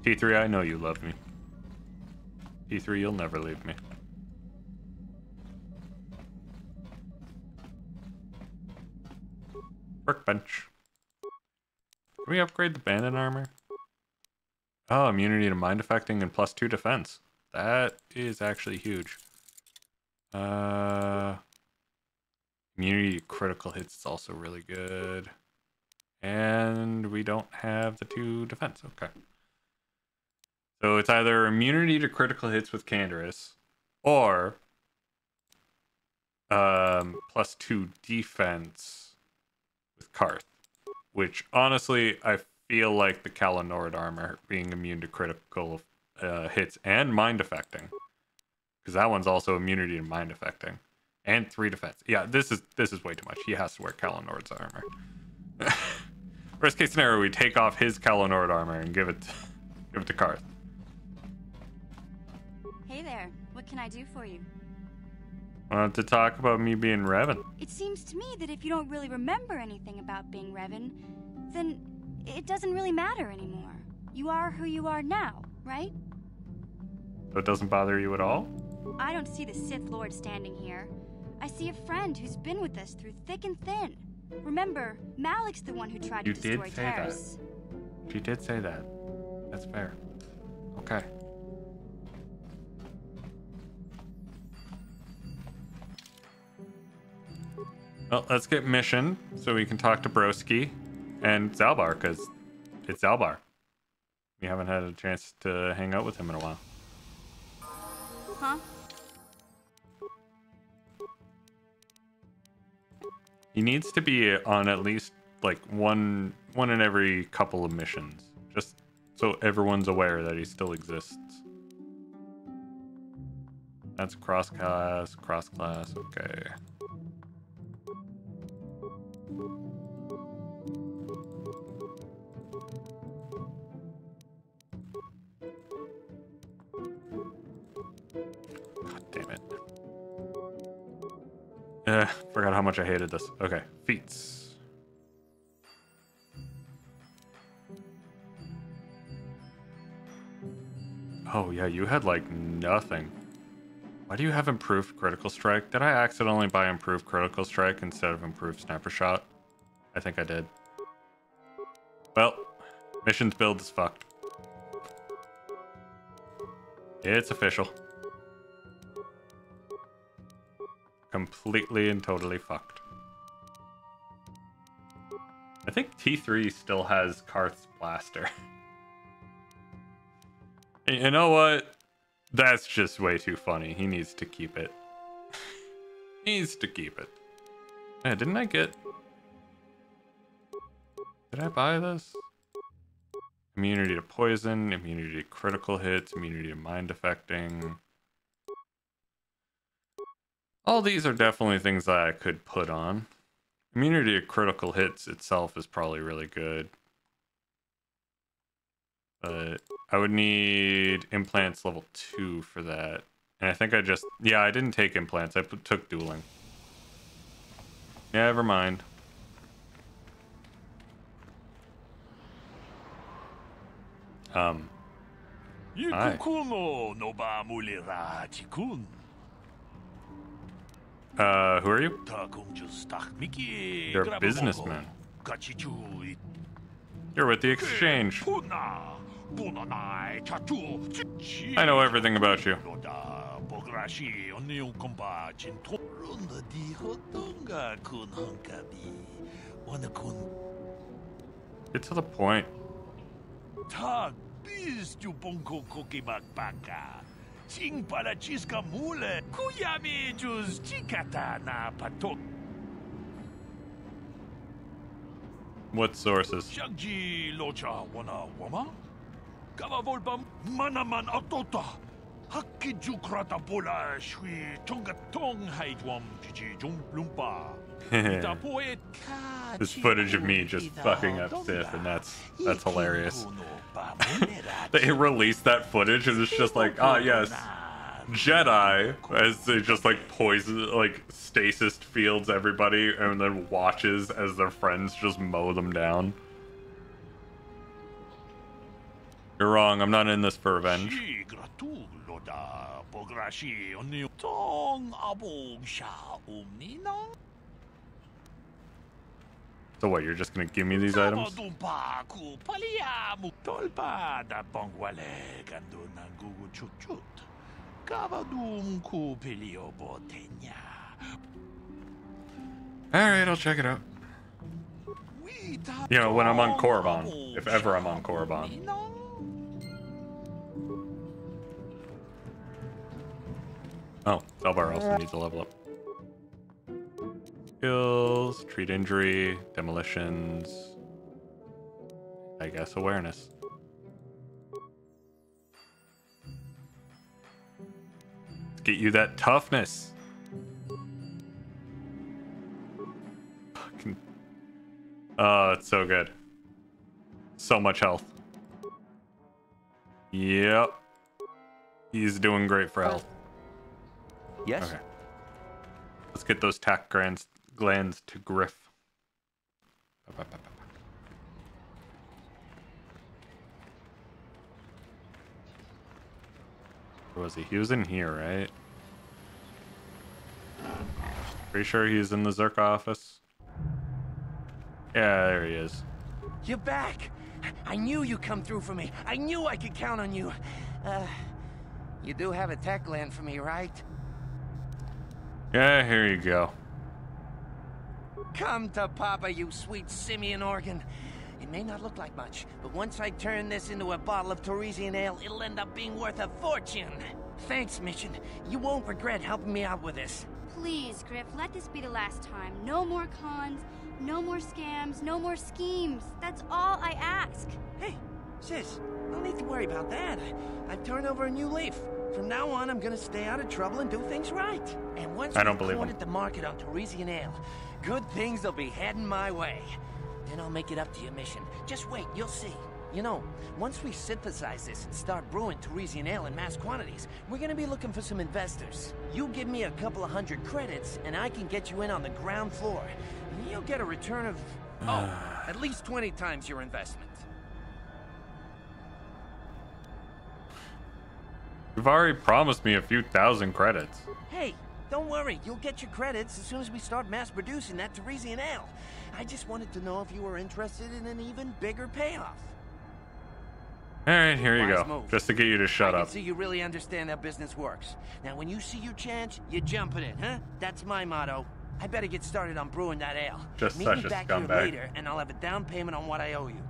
T3, I know you love me. T3, you'll never leave me. Workbench. Can we upgrade the bandit armor? Oh, immunity to mind affecting and +2 defense. That is actually huge. Immunity to critical hits is also really good. And we don't have the 2 defense. Okay. So it's either immunity to critical hits with Canderous or +2 defense with Karth. Which, honestly, I feel like the Kalanord armor being immune to critical hits and mind affecting. Because that one's also immunity to mind affecting. And 3 defense. Yeah, this is way too much. He has to wear Kalanord's armor. Worst case scenario, we take off his Kalanord armor and give it to Karth. Hey there, what can I do for you? Wanted to talk about me being Revan. It seems to me that if you don't really remember anything about being Revan, then it doesn't really matter anymore. You are who you are now, right? So it doesn't bother you at all? I don't see the Sith Lord standing here. I see a friend who's been with us through thick and thin. Remember, Malak's the one who tried to destroy Taris. She did say that. That's fair. Okay. Well, let's get mission so we can talk to Broski and Zalbar, because it's Zalbar. We haven't had a chance to hang out with him in a while. Huh? He needs to be on at least like one in every couple of missions, just so everyone's aware that he still exists. That's cross-class, okay. God damn it. Forgot how much I hated this. Okay, feats. Oh yeah, you had like nothing. Why do you have improved critical strike? Did I accidentally buy improved critical strike instead of improved sniper shot? I think I did. Well, missions build is fucked. It's official. Completely and totally fucked. I think T3 still has Karth's blaster. You know what? That's just way too funny. He needs to keep it. He needs to keep it. Yeah, didn't I get... Did I buy this? Immunity to poison, immunity to critical hits, immunity to mind affecting. All these are definitely things that I could put on. Immunity to critical hits itself is probably really good. But I would need implants level 2 for that. And I think I just... Yeah, I didn't take implants. I took dueling. Never mind. Hi. Who are you? You're a businessman. You're with the exchange. I know everything about you. Get to the point. What sources? This footage of me just fucking up Sith, and that's hilarious. They released that footage and it's just like, ah, yes, Jedi, as they just like poison, like stasis fields everybody and then watches as their friends just mow them down. You're wrong, I'm not in this for revenge. So what, you're just gonna give me these items? Alright, I'll check it out. You know, when I'm on Korriban. If ever I'm on Korriban. Oh, Zelbar also needs a level up. Skills, treat injury, demolitions. I guess awareness. Let's get you that toughness. Fucking. Oh, it's so good. So much health. Yep. He's doing great for health. Yes? Okay. Let's get those tack glands to Griff. Where was he? He was in here, right? Pretty sure he's in the Zerka office. Yeah, there he is. You're back! I knew you'd come through for me. I knew I could count on you. You do have a tech gland for me, right? Yeah, here you go. Come to Papa, you sweet simian organ. It may not look like much, but once I turn this into a bottle of Torresian ale, it'll end up being worth a fortune. Thanks, Mission. You won't regret helping me out with this. Please, Griff, let this be the last time. No more cons, no more scams, no more schemes. That's all I ask. Hey, sis, no need to worry about that. I've turned over a new leaf. From now on, I'm gonna stay out of trouble and do things right. And once we've cornered the market on Teresian ale, good things will be heading my way. Then I'll make it up to your mission. Just wait, you'll see. You know, once we synthesize this and start brewing Teresian ale in mass quantities, we're gonna be looking for some investors. You give me a couple of 100 credits, and I can get you in on the ground floor. You'll get a return of, at least 20 times your investment. You've already promised me a few thousand credits. Hey, don't worry. You'll get your credits as soon as we start mass producing that Teresian ale. I just wanted to know if you were interested in an even bigger payoff. All right, here you go. Just to get you to shut up. So you really understand how business works. Now, when you see your chance, you jump it in, huh? That's my motto. I better get started on brewing that ale. Just Meet such me a back scumbag. here later, and I'll have a down payment on what I owe you.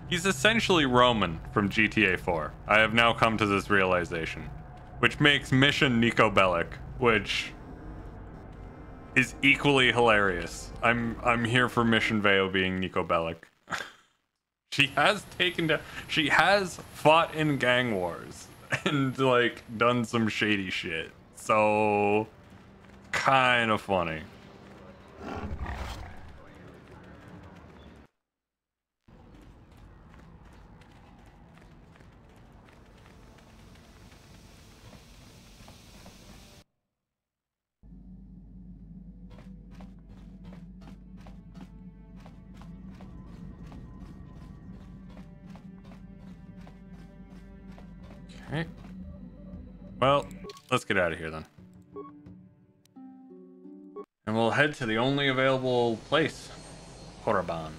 He's essentially Roman from GTA 4. I have now come to this realization, which makes Mission Nico Bellic, which is equally hilarious. I'm here for Mission Veo being Nico Bellic. She has fought in gang wars and like done some shady shit. So kind of funny. Okay. Well, let's get out of here then. And we'll head to the only available place, Korriban.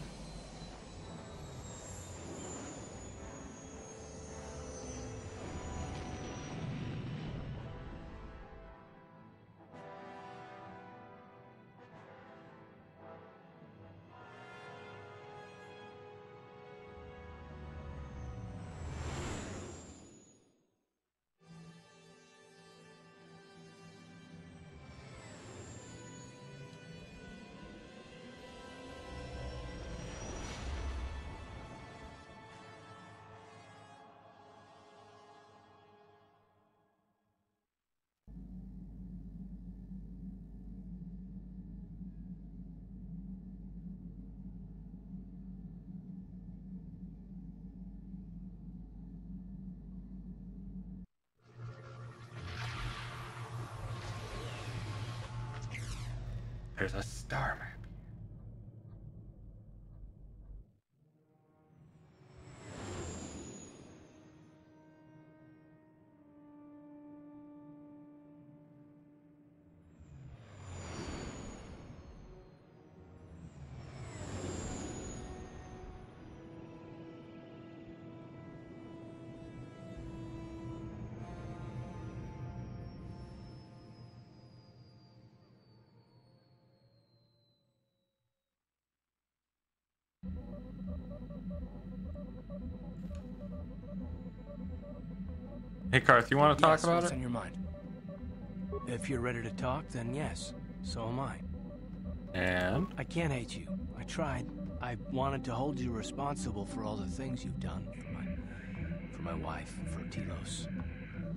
There's a star map. Hey, Karth, you want to talk about what's it? on your mind? If you're ready to talk, then yes. So am I. And? I can't hate you. I tried. I wanted to hold you responsible for all the things you've done. For my wife, for Telos,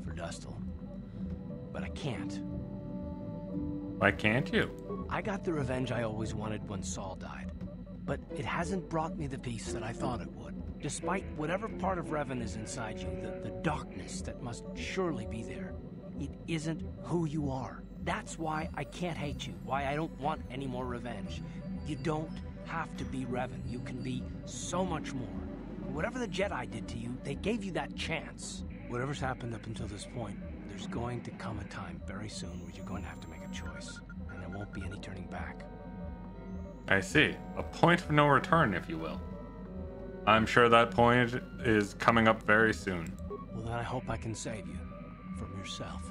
for Dustil. But I can't. Why can't you? I got the revenge I always wanted when Saul died. But it hasn't brought me the peace that I thought it would. Despite whatever part of Revan is inside you, the darkness that must surely be there, it isn't who you are. That's why I can't hate you, why I don't want any more revenge. You don't have to be Revan. You can be so much more. Whatever the Jedi did to you, they gave you that chance. Whatever's happened up until this point, there's going to come a time very soon where you're going to have to make a choice. And there won't be any turning back. I see. A point of no return, if you will. I'm sure that point is coming up very soon. Well, then I hope I can save you. From yourself.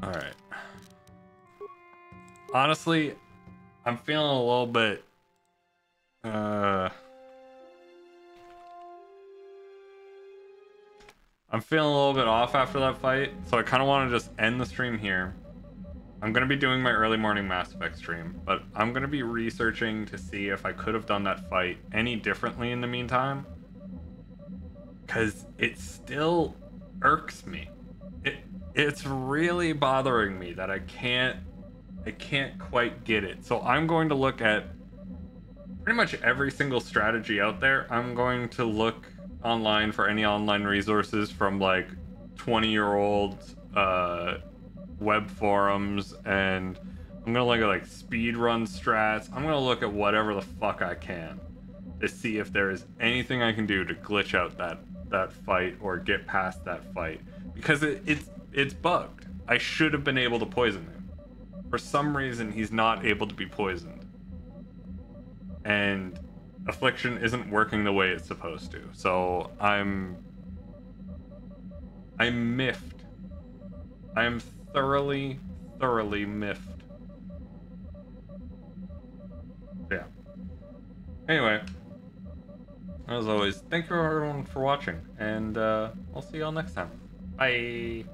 Alright. Honestly, I'm feeling a little bit... I'm feeling a little bit off after that fight, so I kind of want to just end the stream here. I'm going to be doing my early morning Mass Effect stream, but I'm going to be researching to see if I could have done that fight any differently in the meantime. Because it still irks me. It's really bothering me that I can't quite get it. So I'm going to look at pretty much every single strategy out there. I'm going to look online for any online resources from like 20-year-old web forums, and I'm gonna look at like speedrun strats. I'm gonna look at whatever the fuck I can to see if there is anything I can do to glitch out that fight or get past that fight, because it's bugged. I should have been able to poison him. For some reason, he's not able to be poisoned, and Affliction isn't working the way it's supposed to. So I'm miffed. I am thoroughly miffed. Yeah. Anyway, as always, thank you everyone for watching, and I'll see y'all next time. Bye.